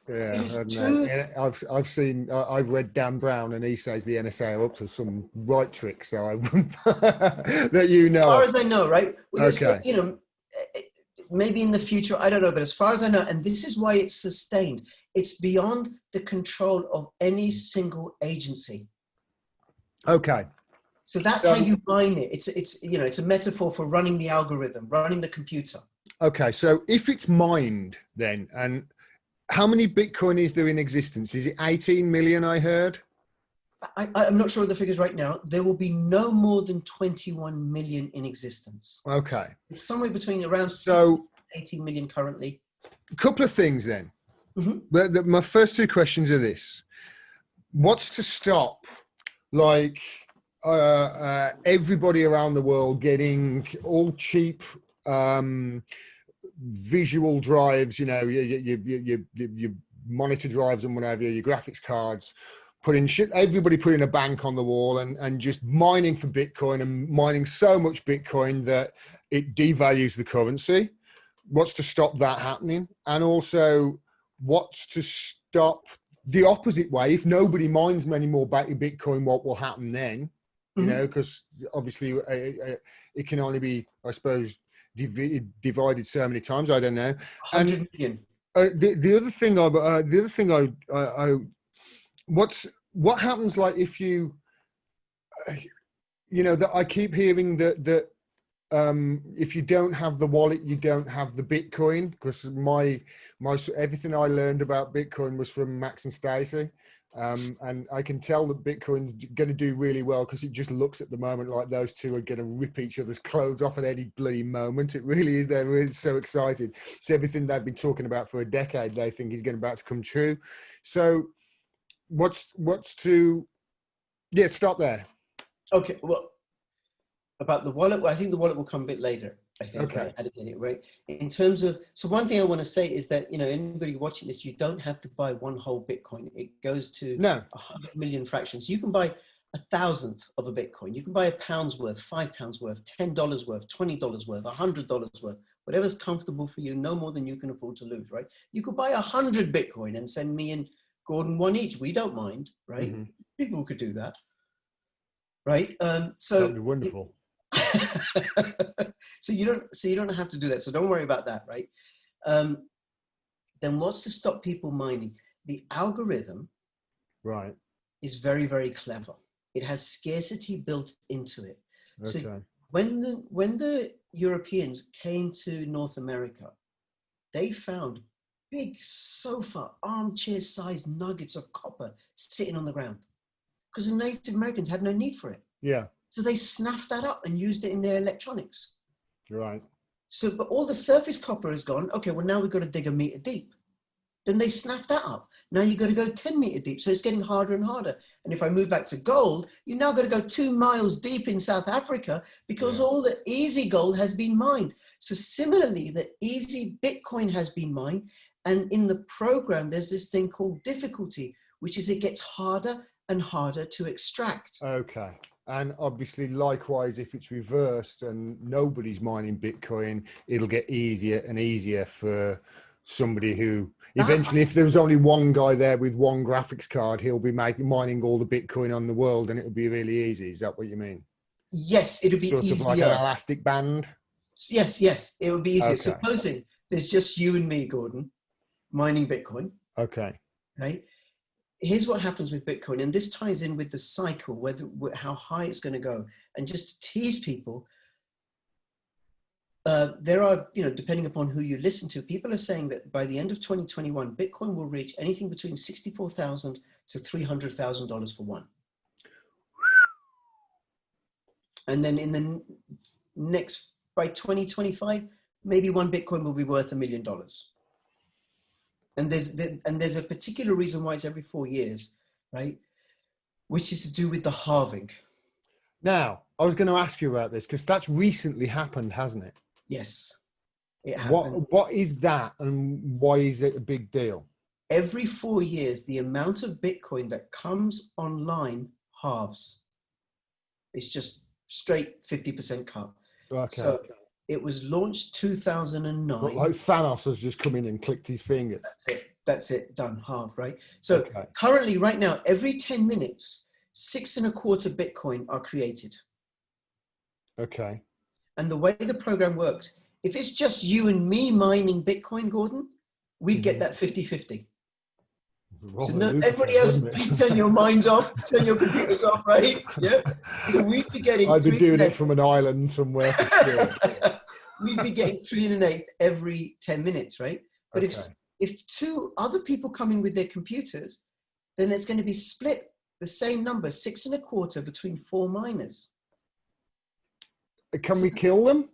Yeah, I've seen, I've read Dan Brown, and he says the NSA are up to some right tricks. So I wouldn't that you know. As far as I know, right? Well, you know, maybe in the future, I don't know, but as far as I know, and this is why it's sustained, it's beyond the control of any single agency. Okay. So that's how you mine it. It's a metaphor for running the algorithm, running the computer. Okay, so if it's mined then, and how many Bitcoin is there in existence? Is it 18 million, I heard? I'm not sure of the figures right now. There will be no more than 21 million in existence. Okay. It's somewhere between around 16 to 18 million currently. A couple of things then. Mm-hmm. My first two questions are this. What's to stop, like, everybody around the world getting all cheap visual drives, you know, your monitor drives and whatever, your graphics cards, everybody putting a bank on the wall and just mining for Bitcoin and mining so much Bitcoin that it devalues the currency? What's to stop that happening? And also, what's to stop the opposite way? If nobody mines many more Bitcoin, what will happen then? You know, because obviously it can only be, I suppose, divided so many times. I don't know. 100 million. The other thing, what happens, like, if you know, that I keep hearing that if you don't have the wallet, you don't have the Bitcoin, because my everything I learned about Bitcoin was from Max and Stacy. And I can tell that Bitcoin's going to do really well, because it just looks at the moment like those two are going to rip each other's clothes off at any bloody moment. It really is. They're really so excited. It's everything they've been talking about for a decade. They think is about to come true. So what's to, stop there. Okay. Well, about the wallet, I think the wallet will come a bit later. I think, okay. Right? In terms of, so one thing I want to say is that, you know, anybody watching this, you don't have to buy one whole Bitcoin. It goes to 100 million fractions. You can buy 1,000th of a Bitcoin. You can buy £1 worth, £5 worth, $10 worth, $20 worth, $100 worth, whatever's comfortable for you, no more than you can afford to lose, right? You could buy 100 Bitcoin and send me and Gordon one each. We don't mind, right? Mm-hmm. People could do that, right? So that'd be wonderful. So you don't have to do that. So don't worry about that, right? Then what's to stop people mining? The algorithm, right, is very, very clever. It has scarcity built into it. Okay. So when the Europeans came to North America, they found big sofa, armchair-sized nuggets of copper sitting on the ground, because the Native Americans had no need for it. Yeah. So they snapped that up and used it in their electronics. Right. So, but all the surface copper is gone. Okay, well, now we've got to dig a meter deep. Then they snapped that up. Now you've got to go 10 meter deep. So it's getting harder and harder. And if I move back to gold, you now got to go 2 miles deep in South Africa, because all the easy gold has been mined. So similarly, the easy Bitcoin has been mined. And in the program, there's this thing called difficulty, which is it gets harder and harder to extract. Okay. And obviously, likewise, if it's reversed and nobody's mining Bitcoin, it'll get easier and easier for somebody who eventually, if there was only one guy there with one graphics card, he'll be mining all the Bitcoin on the world, and it'll be really easy. Is that what you mean? Yes, it'll be easier. Sort of like an elastic band? Yes, it would be easier. Okay. Supposing there's just you and me, Gordon, mining Bitcoin. Okay. Right? Here's what happens with Bitcoin, and this ties in with the cycle, how high it's going to go. And just to tease people, there are, depending upon who you listen to, people are saying that by the end of 2021, Bitcoin will reach anything between $64,000 to $300,000 for one. And then in the next, by 2025, maybe one Bitcoin will be worth $1 million. And there's a particular reason why it's every 4 years, right? Which is to do with the halving. Now, I was going to ask you about this, because that's recently happened, hasn't it? Yes, it happened. What is that, and why is it a big deal? Every 4 years, the amount of Bitcoin that comes online halves. It's just straight 50% cut. Okay. So it was launched 2009. But like Thanos has just come in and clicked his fingers. That's it, done, half, right? So currently, right now, every 10 minutes, 6.25 Bitcoin are created. Okay. And the way the program works if it's just you and me mining Bitcoin, Gordon, we'd get that 50-50. So no, everybody else, please turn your minds off, turn your computers off, right? Yeah. So we'd be getting. I'd be doing it from an island somewhere for sure. We'd be getting 3 1/8 every 10 minutes, right? But if two other people come in with their computers, then it's going to be split the same number, 6 1/4 between 4 miners. Can we kill them?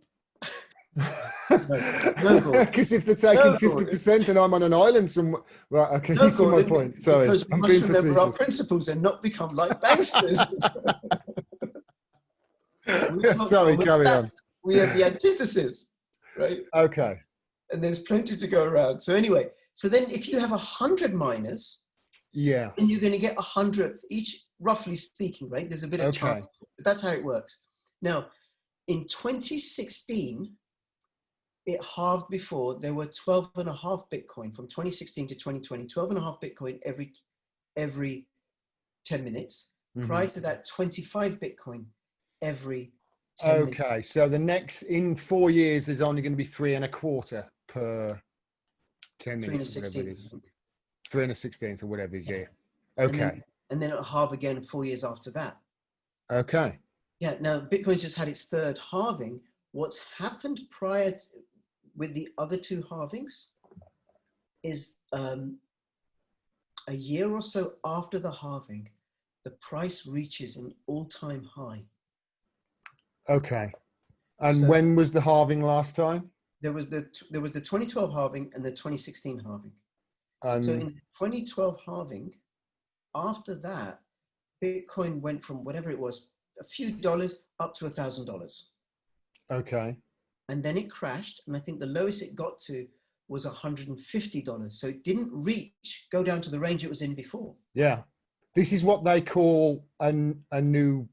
No, because if they're taking 50% and I'm on an island somewhere, right? Okay, you see my point. Sorry, because we must remember our principles and not become like banksters. Sorry, carry on. We have the antithesis, right? Okay. And there's plenty to go around. So anyway, so then if you have 100 miners, yeah, then you're going to get 100th each, roughly speaking, right? There's a bit of chance, but that's how it works. Now, in 2016, it halved before. There were 12.5 Bitcoin from 2016 to 2020, 12.5 Bitcoin every 10 minutes. Prior to that, 25 Bitcoin every 10 minutes. Okay, so the next, in 4 years, there's only going to be 3 1/4 per 10 minutes. 3 1/16 or whatever it is, yeah. Okay. And then it'll halve again 4 years after that. Okay. Yeah, now Bitcoin's just had its third halving. What's happened prior to, with the other 2 halvings is a year or so after the halving, the price reaches an all-time high. Okay. And when was the halving last time? There was the 2012 halving and the 2016 halving. So in the 2012 halving, after that, Bitcoin went from whatever it was, a few dollars up to $1,000. Okay. And then it crashed, and I think the lowest it got to was $150. So it didn't go down to the range it was in before. Yeah. This is what they call a new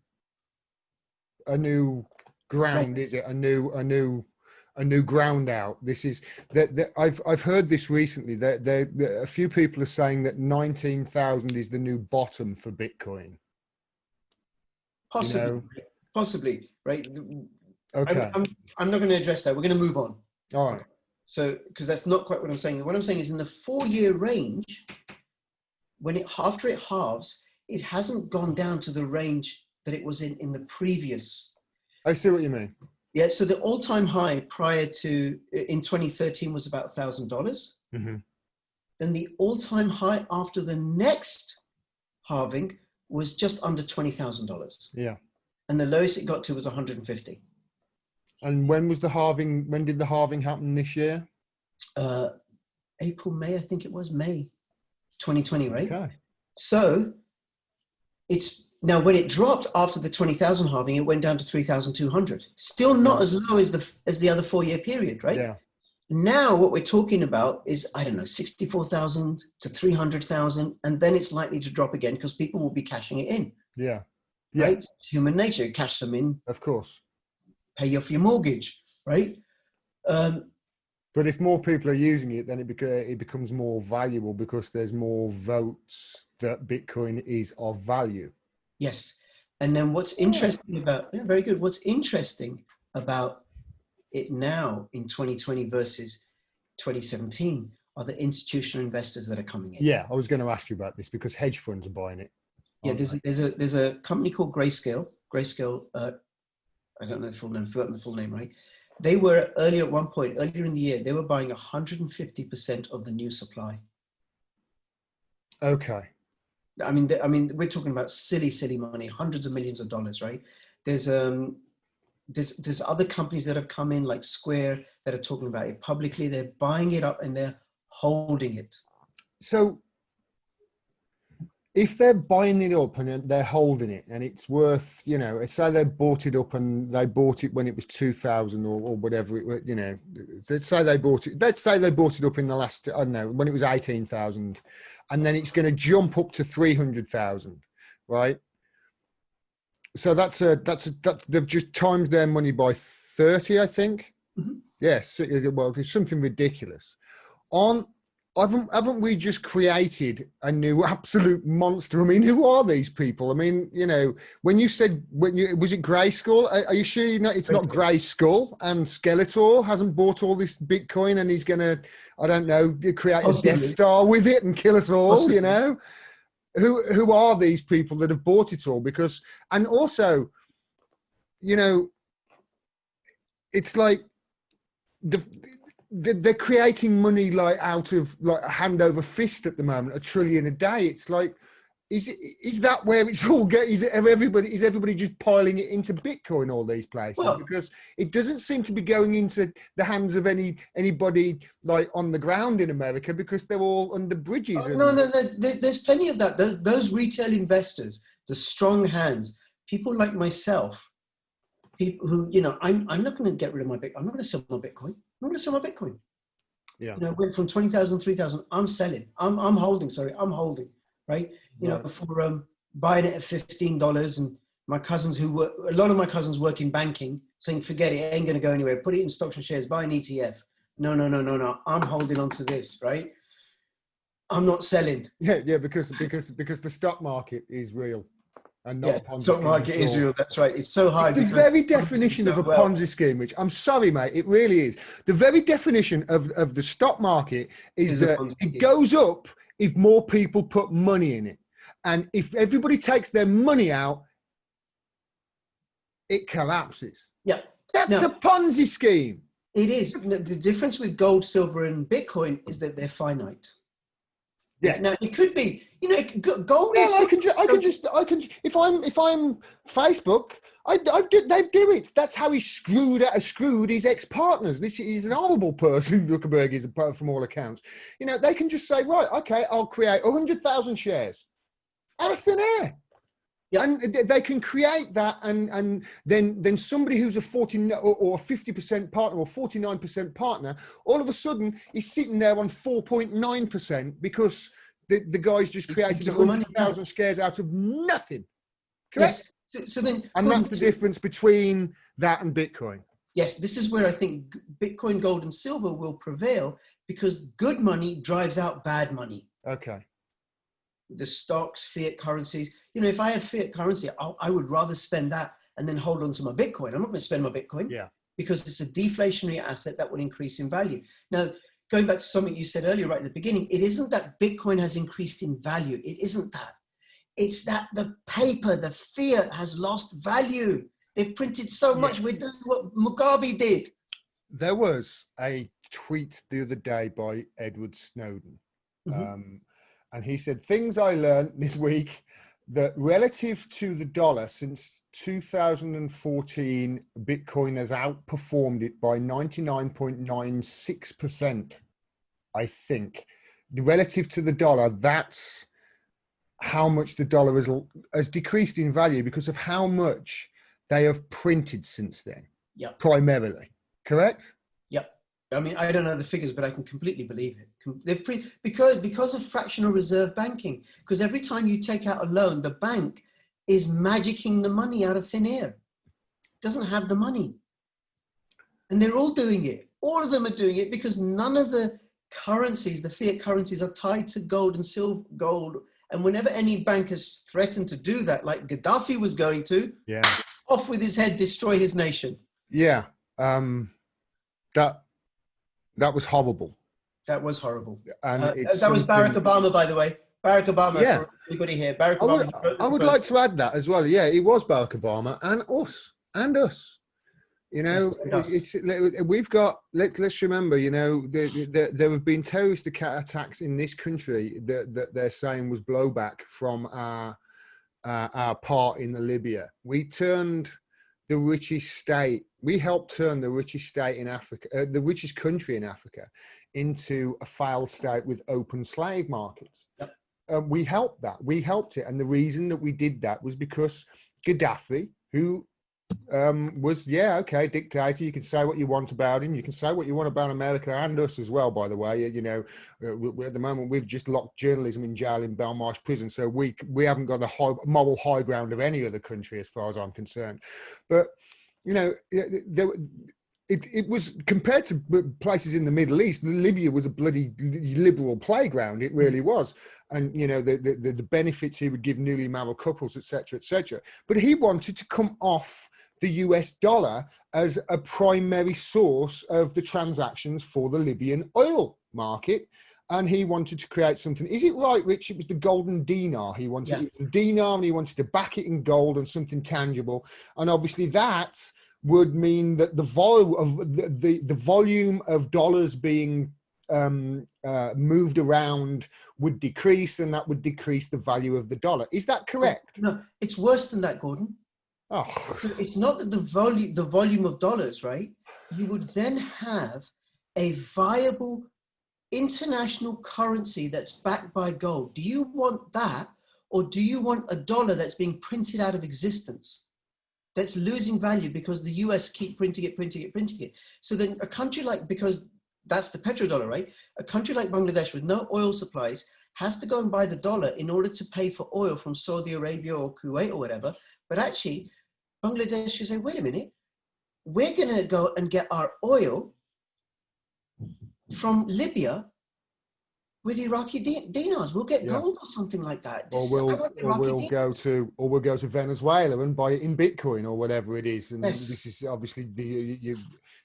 ground, right. Is it? A new ground out. This is that I've heard this recently. That a few people are saying that 19,000 is the new bottom for Bitcoin. Possibly, you know? Possibly, right? Okay. I'm not going to address that. We're going to move on. All right. So, because that's not quite what I'm saying. What I'm saying is in the 4-year range, after it halves, it hasn't gone down to the range that it was in the previous. I see what you mean. Yeah. So the all-time high prior to in 2013 was about $1,000. Mm-hmm. Then the all-time high after the next halving was just under $20,000. Yeah. And the lowest it got to was 150. And when was the halving? When did the halving happen this year? April, May, I think it was May 2020, right? Okay. So it's now when it dropped after the 20,000 halving, it went down to 3,200. Still not as low as the other 4-year period, right? Yeah. Now what we're talking about is, I don't know, 64,000 to 300,000, and then it's likely to drop again because people will be cashing it in. Yeah. Right? Yeah. It's human nature. Cash them in. Of course. Pay off your mortgage, right? But if more people are using it, then it becomes more valuable because there's more votes that Bitcoin is of value. Yes. And then what's interesting very good. What's interesting about it now in 2020 versus 2017 are the institutional investors that are coming in. Yeah, I was going to ask you about this because hedge funds are buying it. Yeah, there's a company called Grayscale. I don't know the full name. I've forgotten the full name, right? They were earlier in the year, they were buying 150% of the new supply. Okay. I mean, we're talking about silly money, hundreds of millions of dollars, right? There's other companies that have come in like Square that are talking about it publicly. They're buying it up and they're holding it. So if they're buying it up and they're holding it and it's worth, say they bought it up and they bought it when it was 2,000 or whatever, let's say they bought it up in the last, I don't know, when it was 18,000 and then it's going to jump up to 300,000, right? So that's they've just times their money by 30, I think. Mm-hmm. Yes. Well, it's something ridiculous. On haven't we just created a new absolute monster? I mean, who are these people? I mean, you know, when you said, was it Grey Skull? Are you sure you know it's not Grey Skull and Skeletor hasn't bought all this Bitcoin and he's going to, I don't know, create a Death Star with it and kill us all, you know? Who are these people that have bought it all? Because, and also, you know, it's like they're creating money like out of like a hand over fist at the moment, $1 trillion a day. It's like, is that where it's all going? Is everybody just piling it into Bitcoin, all these places? Well, because it doesn't seem to be going into the hands of anybody like on the ground in America, because they're all under bridges. No, there's plenty of that. Those retail investors, the strong hands, people like myself, people who, you know, I'm not going to get rid of my Bitcoin. I'm not going to sell my Bitcoin. I'm not going to sell my Bitcoin. Yeah. You know, went from 20,000, 3,000. I'm selling. I'm holding. Sorry, I'm holding. Right. You know, before buying it at $15, and my cousins a lot of my cousins work in banking, saying, forget it, it ain't going to go anywhere. Put it in stocks and shares. Buy an ETF. No. I'm holding on to this. Right. I'm not selling. Yeah, because the stock market is real. And not a Ponzi stock market is real. That's right. It's so high. It's the very definition of a Ponzi scheme, which I'm sorry, mate, it really is. The very definition of the stock market is that it goes up if more people put money in it. And if everybody takes their money out, it collapses. Yeah. That's a Ponzi scheme. It is. The difference with gold, silver, and Bitcoin is that they're finite. Yeah. Now it could be, you know, gold. Well, I can just. If I'm Facebook, they do it. That's how he screwed his ex-partners. This is an horrible person. Zuckerberg is, from all accounts. You know, they can just say, right, okay, I'll create 100,000 shares out of thin air. Yep. And they can create that, and then somebody who's a 40 or 50% partner or 49% partner, all of a sudden is sitting there on 4.9% because the guy's just created 100,000 shares out of nothing. Correct? Yes. So then, and that's the difference between that and Bitcoin. Yes, this is where I think Bitcoin, gold, and silver will prevail, because good money drives out bad money. Okay. The stocks, fiat currencies. You know, if I have fiat currency, I would rather spend that and then hold on to my Bitcoin. I'm not going to spend my Bitcoin, because it's a deflationary asset that will increase in value. Now, going back to something you said earlier, right at the beginning, it isn't that Bitcoin has increased in value. It isn't that. It's that the paper, the fiat, has lost value. They've printed so much. We're doing what Mugabe did. There was a tweet the other day by Edward Snowden. Mm-hmm. And he said, things I learned this week, that relative to the dollar since 2014, Bitcoin has outperformed it by 99.96%, I think. Relative to the dollar, that's how much the dollar has decreased in value because of how much they have printed since then, primarily. Correct? Yep. I mean, I don't know the figures, but I can completely believe it. Because of fractional reserve banking. Because every time you take out a loan, the bank is magicking the money out of thin air. It doesn't have the money. And they're all doing it. All of them are doing it because none of the currencies, the fiat currencies, are tied to gold and silver, gold. And whenever any bank has threatened to do that, like Gaddafi was going to, off with his head, destroy his nation. Yeah. That was horrible. That was horrible. And that was Barack Obama, by the way. Barack Obama, for everybody here. Barack Obama. I would like to add that as well. Yeah, it was Barack Obama and us. You know, we've got, let's remember, you know, there have been terrorist attacks in this country that they're saying was blowback from our part in the Libya. We turned the richest state, we helped turn the richest state in Africa, the richest country in Africa, into a failed state with open slave markets. Yep. We helped it. And the reason that we did that was because Gaddafi, who was, dictator. You can say what you want about him. You can say what you want about America and us as well, by the way. You know, at the moment, we've just locked journalism in jail in Belmarsh prison. So we haven't got the moral high ground of any other country as far as I'm concerned. But, you know, it was, compared to places in the Middle East, Libya was a bloody liberal playground. It really was. And, you know, the benefits he would give newly married couples, et cetera, et cetera. But he wanted to come off the US dollar as a primary source of the transactions for the Libyan oil market. And he wanted to create something. Is it right, Rich? It was the golden dinar. He wanted, it was the dinar, and he wanted to back it in gold and something tangible. And obviously that would mean that the volume of dollars being moved around would decrease, and that would decrease the value of the dollar. Is that correct? No, it's worse than that, Gordon. Oh, it's not that the volume of dollars, right? You would then have a viable international currency that's backed by gold. Do you want that, or do you want a dollar that's being printed out of existence, that's losing value because the US keep printing it? So then a country like, because that's the petrodollar, right? A country like Bangladesh with no oil supplies has to go and buy the dollar in order to pay for oil from Saudi Arabia or Kuwait or whatever. But actually, Bangladesh should say, wait a minute, we're going to go and get our oil from Libya with Iraqi dinars. We'll get gold or something like that. Or we'll go to Venezuela and buy it in Bitcoin or whatever it is. And this is obviously you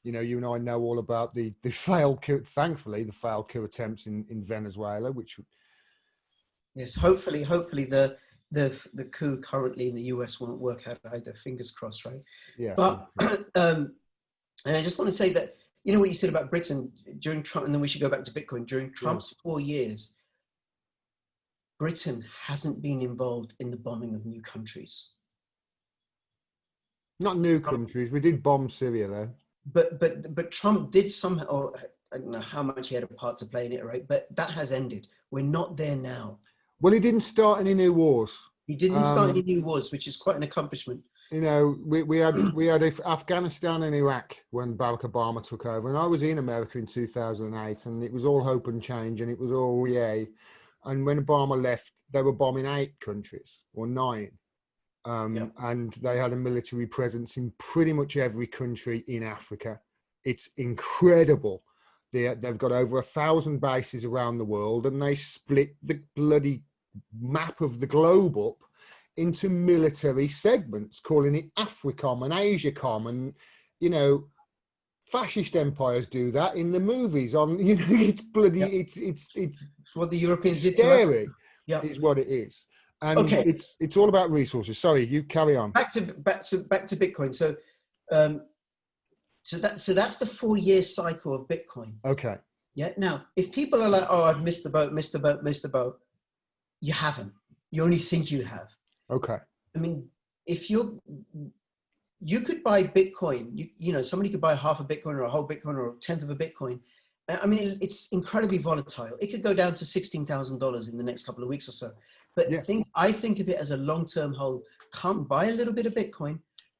and I know all about the failed coup, thankfully, the failed coup attempts in Venezuela, which. Yes, hopefully the coup currently in the US won't work out either. Fingers crossed, right? Yeah. But and I just want to say that, you know what you said about Britain during Trump, and then we should go back to Bitcoin. During Trump's 4 years, Britain hasn't been involved in the bombing of new countries. Not new countries. We did bomb Syria though. But Trump did somehow, or I don't know how much he had a part to play in it, right? But that has ended. We're not there now. Well, he didn't start any new wars. He didn't start any new wars, which is quite an accomplishment. You know, we had Afghanistan and Iraq when Barack Obama took over, and I was in America in 2008, and it was all hope and change, and it was all yay. And when Obama left, they were bombing 8 countries or 9, and they had a military presence in pretty much every country in Africa. It's incredible. They've got over 1,000 bases around the world, and they split the bloody map of the globe up into military segments, calling it Africom and Asiacom, and you know, fascist empires do that in the movies. On it's bloody, it's what the Europeans did. Scary, is what it is, and it's all about resources. Sorry, you carry on. Back to Bitcoin. So, so that's the 4-year cycle of Bitcoin. Okay. Yeah. Now, if people are like, "Oh, I've missed the boat," you haven't. You only think you have. Okay. I mean, if you could buy Bitcoin, you know, somebody could buy half a Bitcoin or a whole Bitcoin or a tenth of a Bitcoin. I mean, it's incredibly volatile. It could go down to $16,000 in the next couple of weeks or so. But I think of it as a long-term hold. Come buy a little bit of Bitcoin,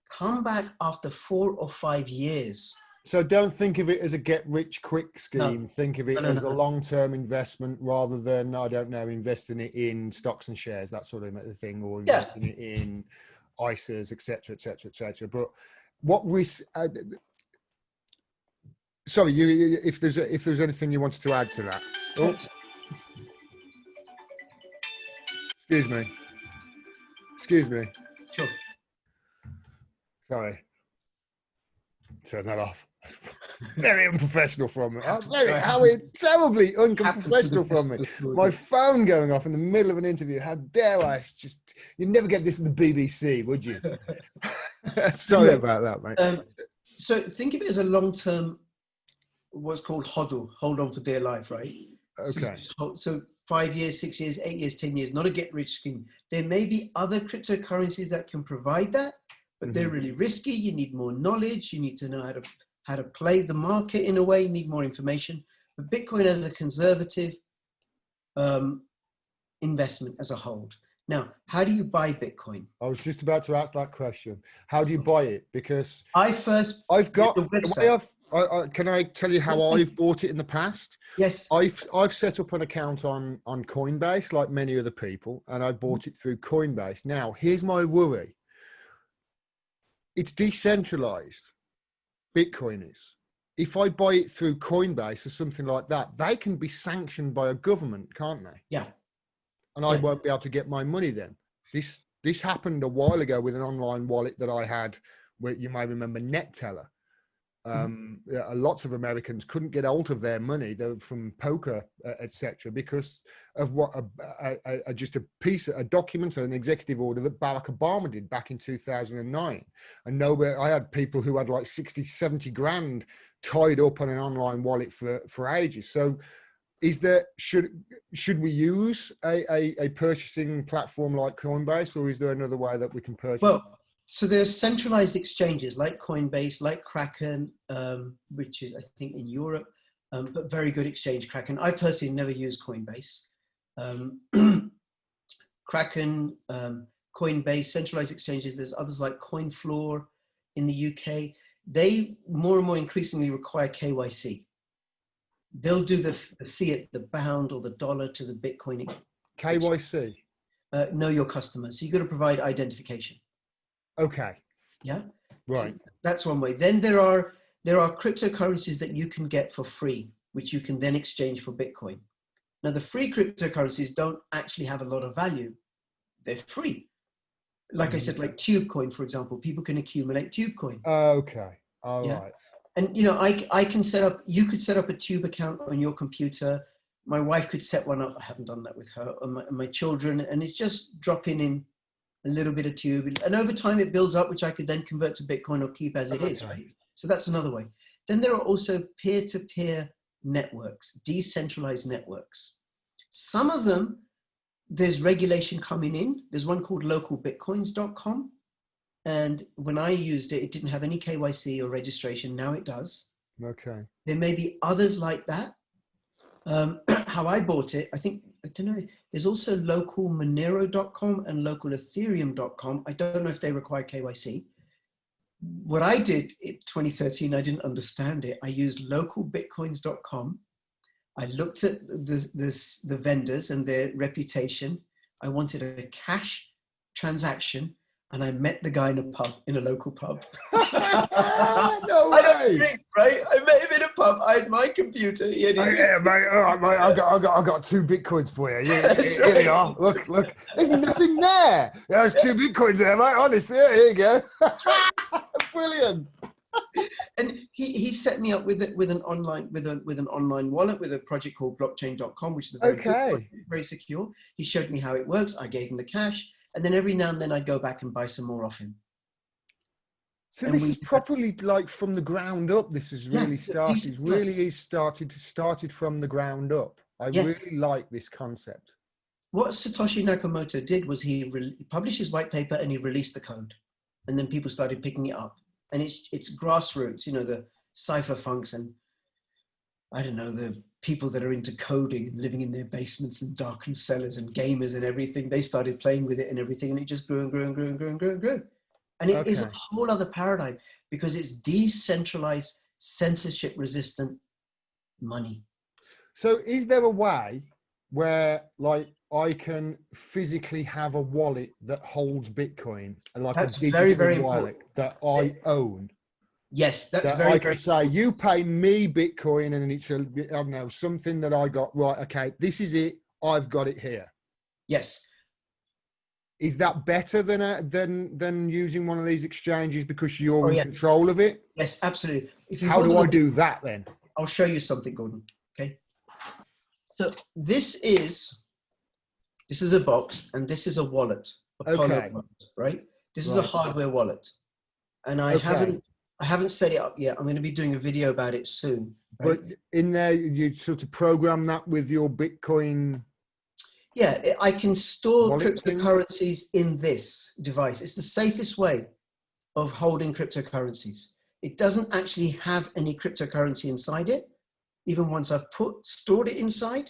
come back after 4 or 5 years. So don't think of it as a get-rich-quick scheme. No. Think of it as a long-term investment rather than, I don't know, investing it in stocks and shares, that sort of thing, or investing it in ISAs, etc., etc., etc. But what risk? Sorry, if there's anything you wanted to add to that. Oh. Excuse me. Sure. Sorry. Turn that off. Very unprofessional from me. Terribly unprofessional from me. My phone going off in the middle of an interview. How dare I? You'd never get this in the BBC, would you? Sorry about that, mate. So think of it as a long-term, what's called HODL, hold on for dear life, right? Okay. So 5 years, 6 years, 8 years, 10 years, not a get-rich scheme. There may be other cryptocurrencies that can provide that, but they're really risky. You need more knowledge. You need to know how to play the market in a way. You need more information. But Bitcoin as a conservative investment as a hold. Now, how do you buy Bitcoin? I was just about to ask that question. How do you buy it? Because I've got the website. Can I tell you how I've bought it in the past? Yes. I've set up an account on Coinbase, like many other people, and I bought it through Coinbase. Now, here's my worry. It's decentralized. Bitcoin is. If I buy it through Coinbase or something like that, they can be sanctioned by a government, can't they? Yeah. And I won't be able to get my money then. This happened a while ago with an online wallet that I had, where you may remember NetTeller. Lots of Americans couldn't get hold of their money from poker, etc., because of what just a document, an executive order that Barack Obama did back in 2009. And nowhere, I had people who had like 60, 70 grand tied up on an online wallet for ages. So should we use a purchasing platform like Coinbase, or is there another way that we can purchase? Well, so there's centralized exchanges like Coinbase, like Kraken, which is, I think, in Europe, but very good exchange, Kraken. I personally never used Coinbase. Kraken, Coinbase, centralized exchanges. There's others like CoinFloor in the UK. They more and more increasingly require KYC. They'll do the fiat, the pound or the dollar to the Bitcoin. KYC? Know your customer. So you've got to provide identification. Okay. Yeah. Right. So that's one way. Then there are cryptocurrencies that you can get for free, which you can then exchange for Bitcoin. Now, the free cryptocurrencies don't actually have a lot of value. They're free. Like I said, like TubeCoin, for example, people can accumulate TubeCoin. Okay. All right. And, you know, I can set up, you could set up a Tube account on your computer. My wife could set one up. I haven't done that with her, and my children. And it's just dropping in a little bit of Tube. And over time it builds up, which I could then convert to Bitcoin or keep as it is, right? So that's another way. Then there are also peer-to-peer networks, decentralized networks. Some of them, there's regulation coming in. There's one called localbitcoins.com. And when I used it, it didn't have any KYC or registration. Now it does. Okay. There may be others like that. How I bought it, I don't know. There's also localmonero.com and localethereum.com. I don't know if they require KYC. What I did in 2013, I didn't understand it. I used localbitcoins.com. I looked at the vendors and their reputation. I wanted a cash transaction, and I met the guy in a local pub. No way. I don't drink, right? I met him in a pub. I had my computer. He had his... Yeah, mate. All right, mate. I got 2 Bitcoins for you. Here you are. Look. There's nothing there. There's 2 Bitcoins there, mate. Honestly, here you go. Brilliant. And he set me up with an online wallet with a project called blockchain.com, which is very good project, very secure. He showed me how it works. I gave him the cash, and then every now and then I'd go back and buy some more off him. So this is properly like from the ground up. This is really started. Really is started from the ground up. I really like this concept. What Satoshi Nakamoto did was he published his white paper and he released the code, and then people started picking it up. And it's grassroots, you know, the cypherpunks and I don't know, the people that are into coding, living in their basements and darkened cellars and gamers and everything. They started playing with it and everything, and it just grew and grew and grew and grew and grew and grew. And it is a whole other paradigm because it's decentralized, censorship-resistant money. So is there a way where, like, I can physically have a wallet that holds Bitcoin, and like that's a digital very, very wallet important. that I own? Yes, that's that very, I can very say, you pay me Bitcoin, and it's I don't know, something that I got right. Okay, this is it. I've got it here. Yes. Is that better than using one of these exchanges because you're in control of it? Yes, absolutely. How do I do that then? I'll show you something, Gordon. Okay. So this is a box, and this is a wallet, a Polo wallet, right? This is a hardware wallet, and I haven't set it up yet. I'm going to be doing a video about it soon. Right? But in there, you sort of program that with your Bitcoin. Yeah, I can store cryptocurrencies in this device. It's the safest way of holding cryptocurrencies. It doesn't actually have any cryptocurrency inside it. Even once I've stored it inside,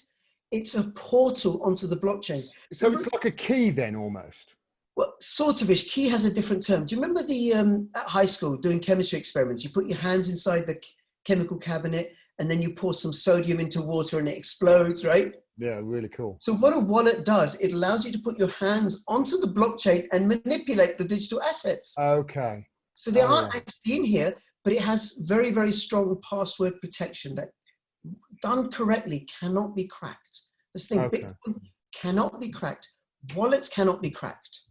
it's a portal onto the blockchain. So it's like a key then, almost. Well, sort of ish. Key has a different term. Do you remember at high school doing chemistry experiments? You put your hands inside the chemical cabinet and then you pour some sodium into water and it explodes, right? Yeah, really cool. So what a wallet does, it allows you to put your hands onto the blockchain and manipulate the digital assets. Okay. So they aren't actually in here, but it has very, very strong password protection that, done correctly, cannot be cracked. This thing, Okay. Bitcoin cannot be cracked. Wallets cannot be cracked.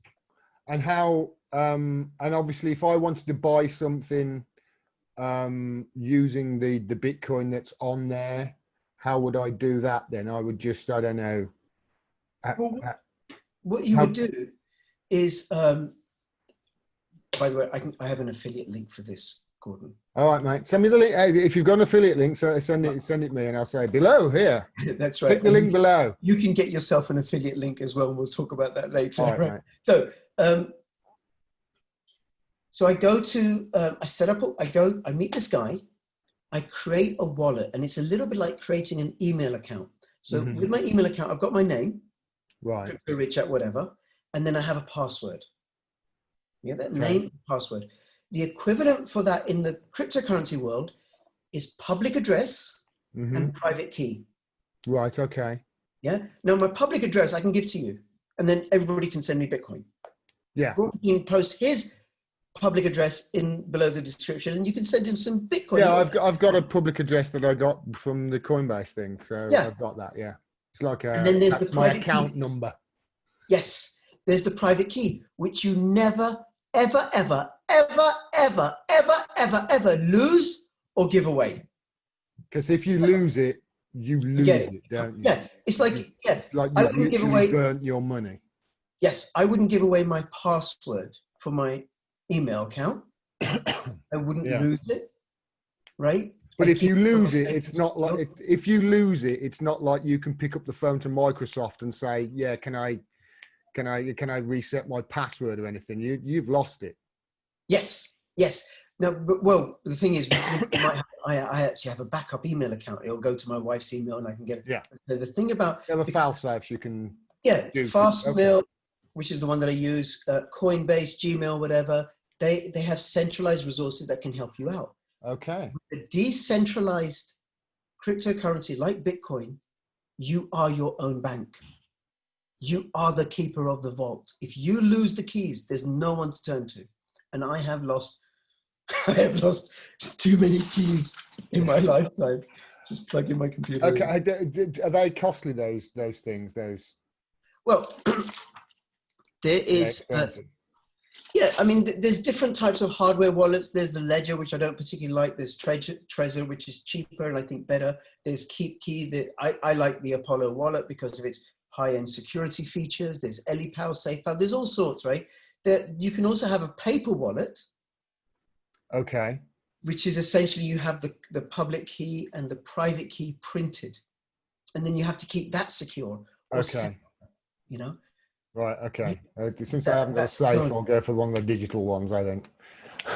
And how, and obviously if I wanted to buy something using the Bitcoin that's on there, how would I do that then? I would just, I don't know. Well, what you would do is, by the way, I have an affiliate link for this, Gordon. All right, mate. Send me the link. Hey, if you've got an affiliate link, so send it me, and I'll say below here. That's right. Click the link below. You can get yourself an affiliate link as well, and we'll talk about that later. All right, mate. So, so I go to, I set up, I meet this guy, I create a wallet, and it's a little bit like creating an email account. So with my email account, I've got my name, right, rich at whatever, and then I have a password. Yeah, that name, password. The equivalent for that in the cryptocurrency world is public address and private key. Right. Okay. Yeah. Now my public address I can give to you, and then everybody can send me Bitcoin. Yeah. Gordon can post his public address in below the description, and you can send him some Bitcoin. Yeah, I've got a public address that I got from the Coinbase thing, so yeah. I've got that. Yeah, it's like and then there's my account number. Yes, there's the private key, which you never, ever, ever, ever, ever, ever, ever, ever lose or give away. Because if you lose it, you lose it, don't you? Yeah, it's like it's like you've literally burnt your money. Yes, I wouldn't give away my password for my email account. I wouldn't lose it, right? But if you lose it, it's not like if you lose it, it's not like you can pick up the phone to Microsoft and say, "Yeah, can I reset my password or anything?" You've lost it. Yes, yes. No, but well, the thing is, I actually have a backup email account. It'll go to my wife's email, and I can get it. Yeah. So the thing about you have a file safe you can. Yeah, Fastmail, which is the one that I use, Coinbase, Gmail, whatever. They have centralized resources that can help you out. Okay. The decentralized cryptocurrency like Bitcoin, you are your own bank. You are the keeper of the vault. If you lose the keys, there's no one to turn to. And I have lost too many keys in my lifetime. Just plug in my computer. Okay. Are they costly, those things? Well, there is. Yeah, I mean, there's different types of hardware wallets. There's the Ledger, which I don't particularly like. There's Trezor, which is cheaper and I think better. There's KeepKey. I like the Apollo wallet because of its high-end security features. There's EliPal, SafePal. There's all sorts, right? You can also have a paper wallet. Okay. Which is essentially you have the public key and the private key printed. And then you have to keep that secure. Okay. You know? Right, okay. Since I haven't got a safe, I'll go for one of the digital ones, I think.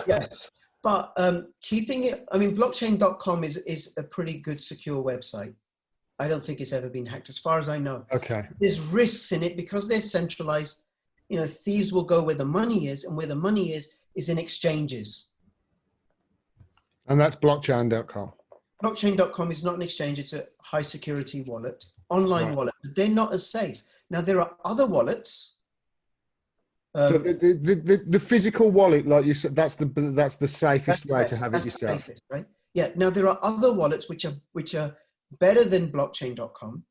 Yes, but keeping it, I mean, blockchain.com is a pretty good secure website. I don't think it's ever been hacked as far as I know. Okay. There's risks in it because they're centralized. You know, thieves will go where the money is, and where the money is in exchanges. And that's blockchain.com. Blockchain.com is not an exchange, it's a high security wallet, online wallet, but they're not as safe. Now there are other wallets. So the physical wallet, like you said, that's the safest way to have it yourself. Safest, right? Yeah. Now there are other wallets which are better than blockchain.com,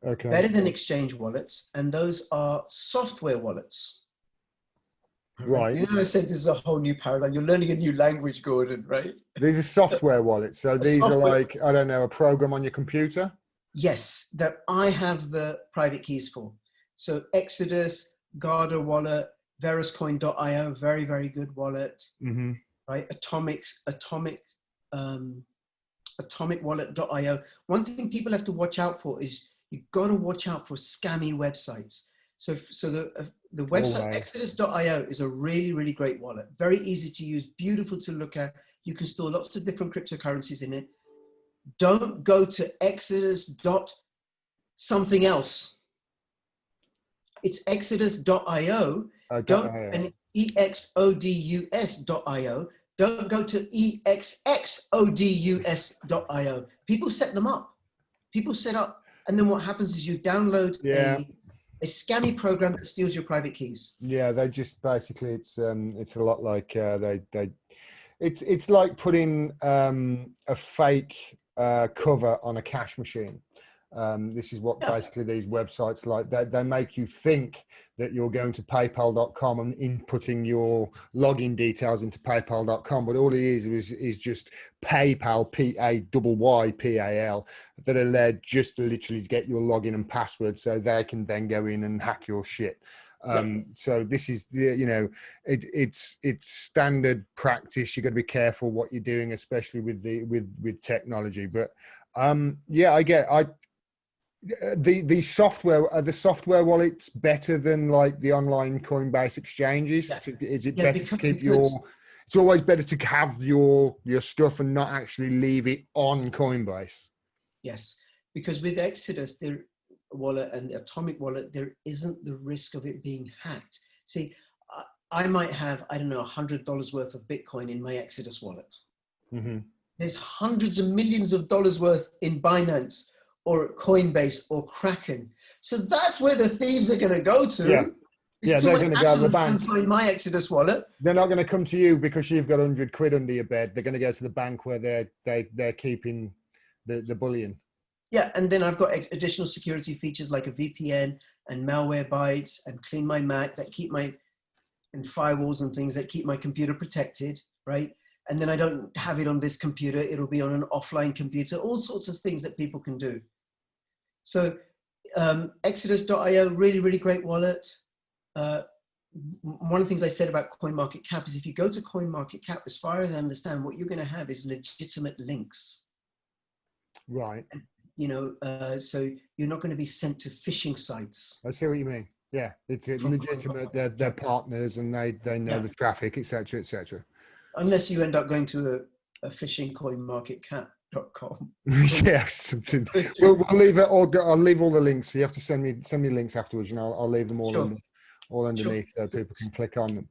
better than exchange wallets, and those are software wallets. Right. You know, I said this is a whole new paradigm. You're learning a new language, Gordon, right? These are software wallets. So these are like, I don't know, a program on your computer? Yes, that I have the private keys for. So Exodus, Garda wallet, Veruscoin.io, very, very good wallet. Mm-hmm. Right? Atomic wallet.io. One thing people have to watch out for is you've got to watch out for scammy websites. So the website Exodus.io is a really, really great wallet. Very easy to use, beautiful to look at. You can store lots of different cryptocurrencies in it. Don't go to Exodus.something else. It's Exodus.io. And EXODUS.io. Don't go to EXXODUS.io. People set them up. People set up, and then what happens is you download a scammy program that steals your private keys. Yeah, they just basically it's a lot like it's like putting a fake cover on a cash machine. This is what basically these websites like. They make you think that you're going to paypal.com and inputting your login details into paypal.com, but all it is just PayPal, PayPal, that are there just to literally get your login and password so they can then go in and hack your shit. So this is it's standard practice. You got to be careful what you're doing, especially with technology. But the software wallets better than like the online Coinbase exchanges? Is it better to keep it's always better to have your stuff and not actually leave it on Coinbase? Yes, because with Exodus, their wallet and the Atomic wallet, there isn't the risk of it being hacked. See, I might have, I don't know, $100 worth of Bitcoin in my Exodus wallet. Mm-hmm. There's hundreds of millions of dollars worth in Binance or Coinbase or Kraken. So that's where the thieves are going to go to. They're going to go to the bank. Find my Exodus wallet. They're not going to come to you because you've got 100 quid under your bed. They're going to go to the bank where they're keeping the bullion. Yeah, and then I've got additional security features like a VPN and Malwarebytes and Clean My Mac and firewalls and things that keep my computer protected, right? And then I don't have it on this computer. It'll be on an offline computer, all sorts of things that people can do. So Exodus.io, really, really great wallet. One of the things I said about CoinMarketCap is if you go to CoinMarketCap, as far as I understand, what you're going to have is legitimate links. Right. So you're not going to be sent to phishing sites. I see what you mean. Yeah, it's legitimate. They're partners and they know the traffic, etc., etc. Unless you end up going to a phishing CoinMarketCap.com. Yeah, we'll leave it. I'll leave all the links. So you have to send me links afterwards, and I'll leave them all underneath so people can click on them.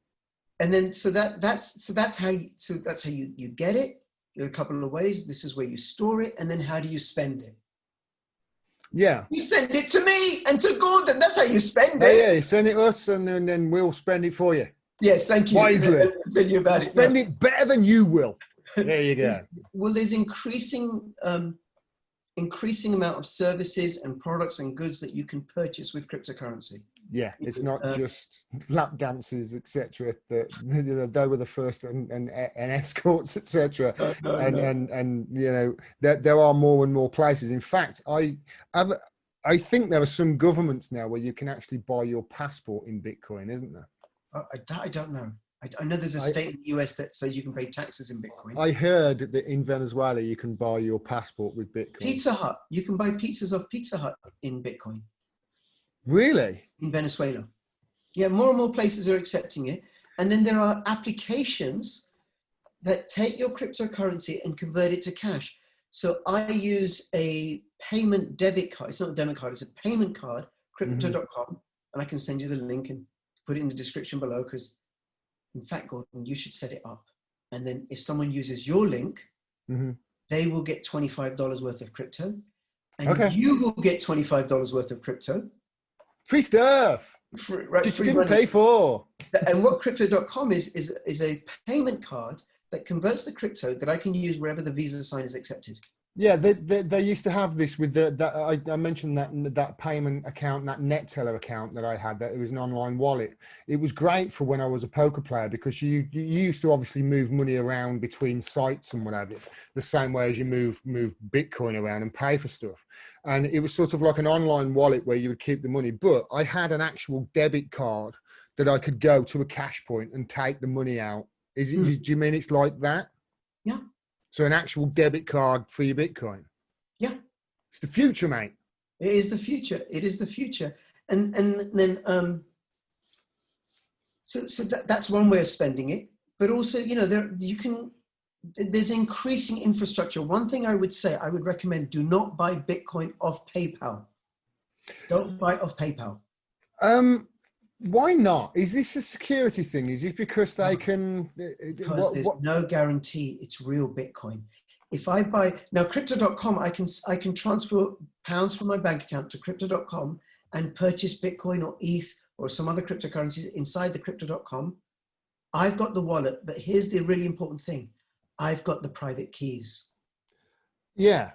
And then that's how you get it. There are a couple of ways. This is where you store it, and then how do you spend it? Yeah, you send it to me and to Gordon. That's how you spend it. Yeah, you send it to us, and then we'll spend it for you. Yes, thank you. Wisely. Spend it better than you will. There you go. Well, there's increasing amount of services and products and goods that you can purchase with cryptocurrency. Yeah, it's not just lap dances, etc. That they were the first and escorts, etc. And there are more and more places. In fact, I think there are some governments now where you can actually buy your passport in Bitcoin, isn't there? I don't know. I know there's a state in the US that says you can pay taxes in Bitcoin. I heard that in Venezuela you can buy your passport with Bitcoin. Pizza Hut, you can buy pizzas off Pizza Hut in Bitcoin. Really? In Venezuela. Yeah, more and more places are accepting it. And then there are applications that take your cryptocurrency and convert it to cash. So I use a payment debit card. It's not a debit card, it's a payment card, crypto.com. And I can send you the link and put it in the description below because, in fact, Gordon, you should set it up. And then if someone uses your link, they will get $25 worth of crypto. And you will get $25 worth of crypto. Free stuff. Just didn't pay for. And what crypto.com is a payment card that converts the crypto that I can use wherever the Visa sign is accepted. Yeah, they used to have this with I mentioned that payment account, that NetTeller account that I had, that it was an online wallet. It was great for when I was a poker player because you used to obviously move money around between sites and whatever, the same way as you move Bitcoin around and pay for stuff. And it was sort of like an online wallet where you would keep the money, but I had an actual debit card that I could go to a cash point and take the money out. Do you mean it's like that? Yeah. So an actual debit card for your Bitcoin. Yeah. It's the future, mate. It is the future. It is the future. And then so that's one way of spending it. But also, there's increasing infrastructure. One thing I would say, I would recommend, do not buy Bitcoin off PayPal. Don't buy off PayPal. Why not? Is this a security thing? Is it because they can? Because there's no guarantee it's real Bitcoin. If I buy now crypto.com, I can transfer pounds from my bank account to crypto.com and purchase Bitcoin or ETH or some other cryptocurrencies inside the crypto.com. I've got the wallet, but here's the really important thing. I've got the private keys. Yeah, And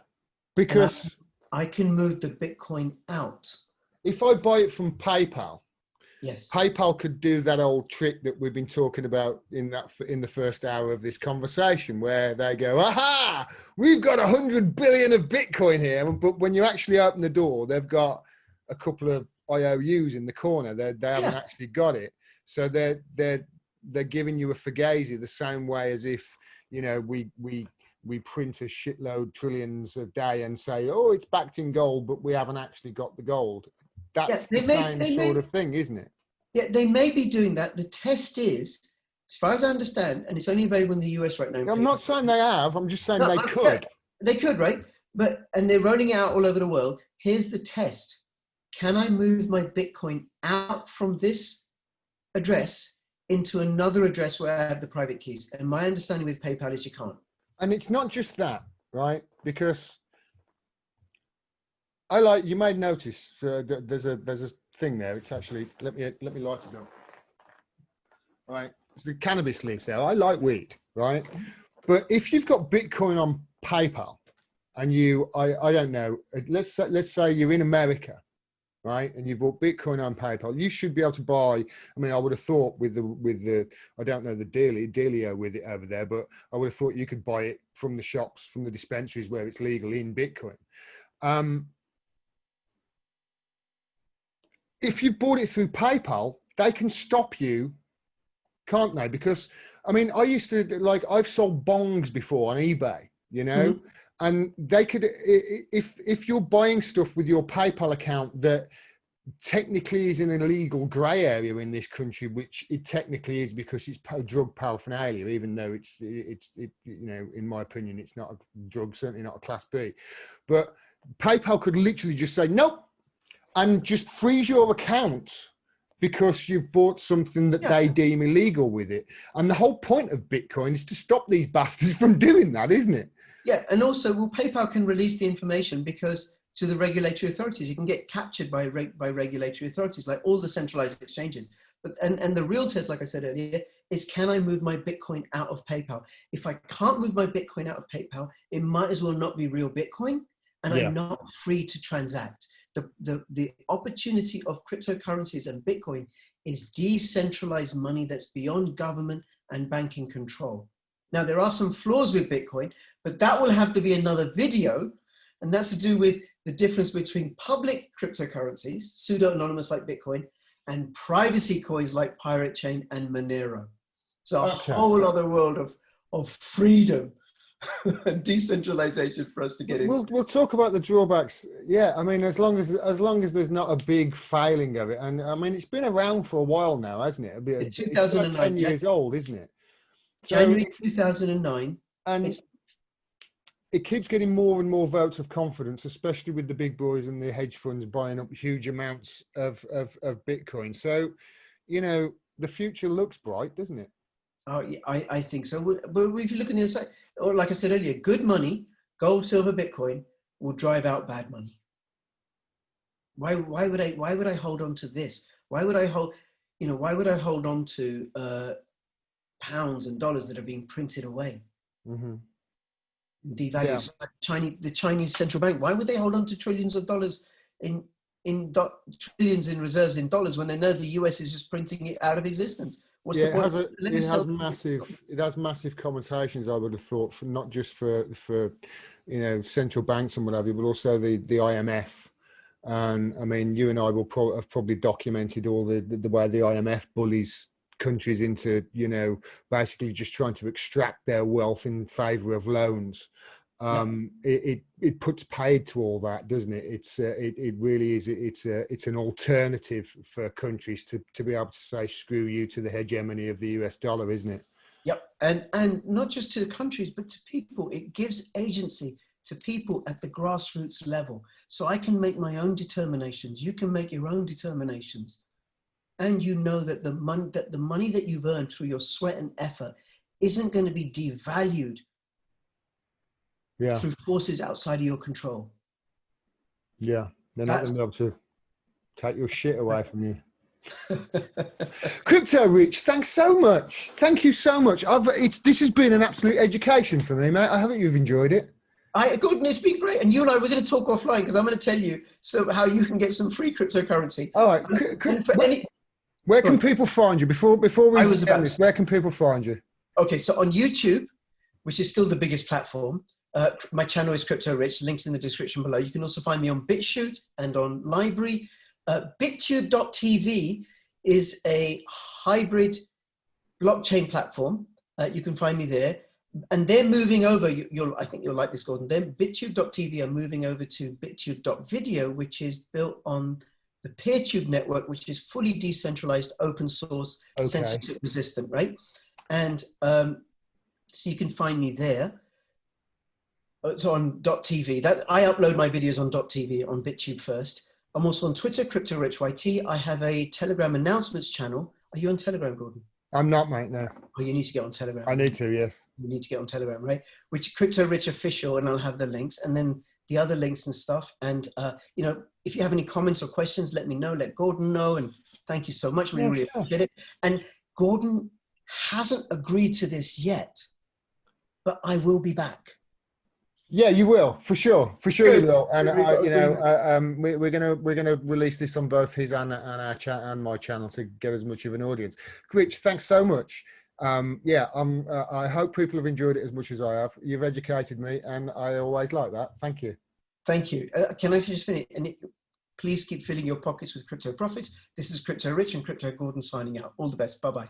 because I can move the Bitcoin out. if I buy it from PayPal, Yes. PayPal could do that old trick that we've been talking about in the first hour of this conversation, where they go, "Aha! We've got 100 billion of Bitcoin here," but when you actually open the door, they've got a couple of IOUs in the corner. They haven't actually got it, so they're giving you a fugazi the same way as if, you know, we print a shitload trillions a day and say, "Oh, it's backed in gold," but we haven't actually got the gold. That's the same sort of thing, isn't it? Yeah, they may be doing that. The test is, as far as I understand, and it's only available in the US right now. I'm not saying they have. I'm just saying No, they could. They could, right? And they're rolling it out all over the world. Here's the test. Can I move my Bitcoin out from this address into another address where I have the private keys? And my understanding with PayPal is you can't. And it's not just that, right? Because you may notice there's a thing there. It's actually, let me light it up. Right, it's the cannabis leaf there. I like weed, right? But if you've got Bitcoin on PayPal, and I don't know, let's say you're in America, right, and you've bought Bitcoin on PayPal, you should be able to buy. I mean, I would have thought with the I don't know the dealio with it over there, but I would have thought you could buy it from the shops, from the dispensaries where it's legal in Bitcoin. If you've bought it through PayPal, they can stop you, can't they? Because, I mean, I used to, like, I've sold bongs before on eBay, you know, and they could, if you're buying stuff with your PayPal account that technically is in an illegal grey area in this country, which it technically is because it's drug paraphernalia, even though it's you know, in my opinion, it's not a drug, certainly not a class B. But PayPal could literally just say, nope, and just freeze your account because you've bought something that they deem illegal with it. And the whole point of Bitcoin is to stop these bastards from doing that, isn't it? Yeah, and also, well, PayPal can release the information because to the regulatory authorities, you can get captured by regulatory authorities, like all the centralized exchanges. But and the real test, like I said earlier, is can I move my Bitcoin out of PayPal? If I can't move my Bitcoin out of PayPal, it might as well not be real Bitcoin, and I'm not free to transact. The opportunity of cryptocurrencies and Bitcoin is decentralized money that's beyond government and banking control. Now, there are some flaws with Bitcoin, but that will have to be another video. And that's to do with the difference between public cryptocurrencies, pseudo-anonymous like Bitcoin, and privacy coins like Pirate Chain and Monero. So a whole other world of freedom and decentralization for us to get into. We'll talk about the drawbacks. Yeah, I mean, as long as there's not a big failing of it, and I mean, it's been around for a while now, hasn't it? It's 2009, like 10 years old, isn't it? So January 2009, and it keeps getting more and more votes of confidence, especially with the big boys and the hedge funds buying up huge amounts of Bitcoin. So, you know, the future looks bright, doesn't it? Oh, yeah, I think so. But if you look on the other side, or like I said earlier, good money, gold, silver, Bitcoin, will drive out bad money. Why would I hold on to this? Why would I hold on to pounds and dollars that are being printed away, devalued? Yeah. The Chinese central bank, why would they hold on to trillions of dollars trillions in reserves in dollars when they know the US is just printing it out of existence? What's the point? It has massive connotations, I would have thought, for not just for you know, central banks and what have you, but also the IMF. And I mean, you and I will have probably documented all the way the IMF bullies countries into, you know, basically just trying to extract their wealth in favor of loans. It puts paid to all that, doesn't it? It really is. It's an alternative for countries to be able to say screw you to the hegemony of the US dollar, isn't it? Yep, and not just to the countries, but to people. It gives agency to people at the grassroots level. So I can make my own determinations. You can make your own determinations, and you know that the money that you've earned through your sweat and effort isn't going to be devalued through forces outside of your control. Yeah, they're not going to be able to take your shit away from you. Crypto Rich, thanks so much. Thank you so much. This has been an absolute education for me, mate. I hope you've enjoyed it. Gordon, it's been great. And you and I, we're going to talk offline because I'm going to tell you how you can get some free cryptocurrency. All right. Where can people find you? Before we end this, where can people find you? Okay, so on YouTube, which is still the biggest platform, my channel is Crypto Rich, links in the description below. You can also find me on Bitchute and on Library. BitTube.tv is a hybrid blockchain platform. You can find me there. And they're moving over, I think you'll like this, Gordon. Then BitTube.tv are moving over to BitTube.video, which is built on the PeerTube network, which is fully decentralized, open source, censorship resistant, right? And so you can find me there. It's on .tv. I upload my videos on .tv, on BitTube first. I'm also on Twitter, CryptoRichYT. I have a Telegram announcements channel. Are you on Telegram, Gordon? I'm not, mate, no. Oh, you need to get on Telegram. I need to, yes. You need to get on Telegram, right? Which Crypto Rich Official, and I'll have the links, and then the other links and stuff. And, you know, if you have any comments or questions, let me know, let Gordon know. And thank you so much. We really appreciate it. And Gordon hasn't agreed to this yet, but I will be back. Yeah, you will, for sure. For sure you will. And we're gonna release this on both his and our chat and my channel to get as much of an audience. Rich, thanks so much. I hope people have enjoyed it as much as I have. You've educated me, and I always like that. Thank you. Thank you. Can I just finish? And please keep filling your pockets with crypto profits. This is Crypto Rich and Crypto Gordon signing out. All the best. Bye bye.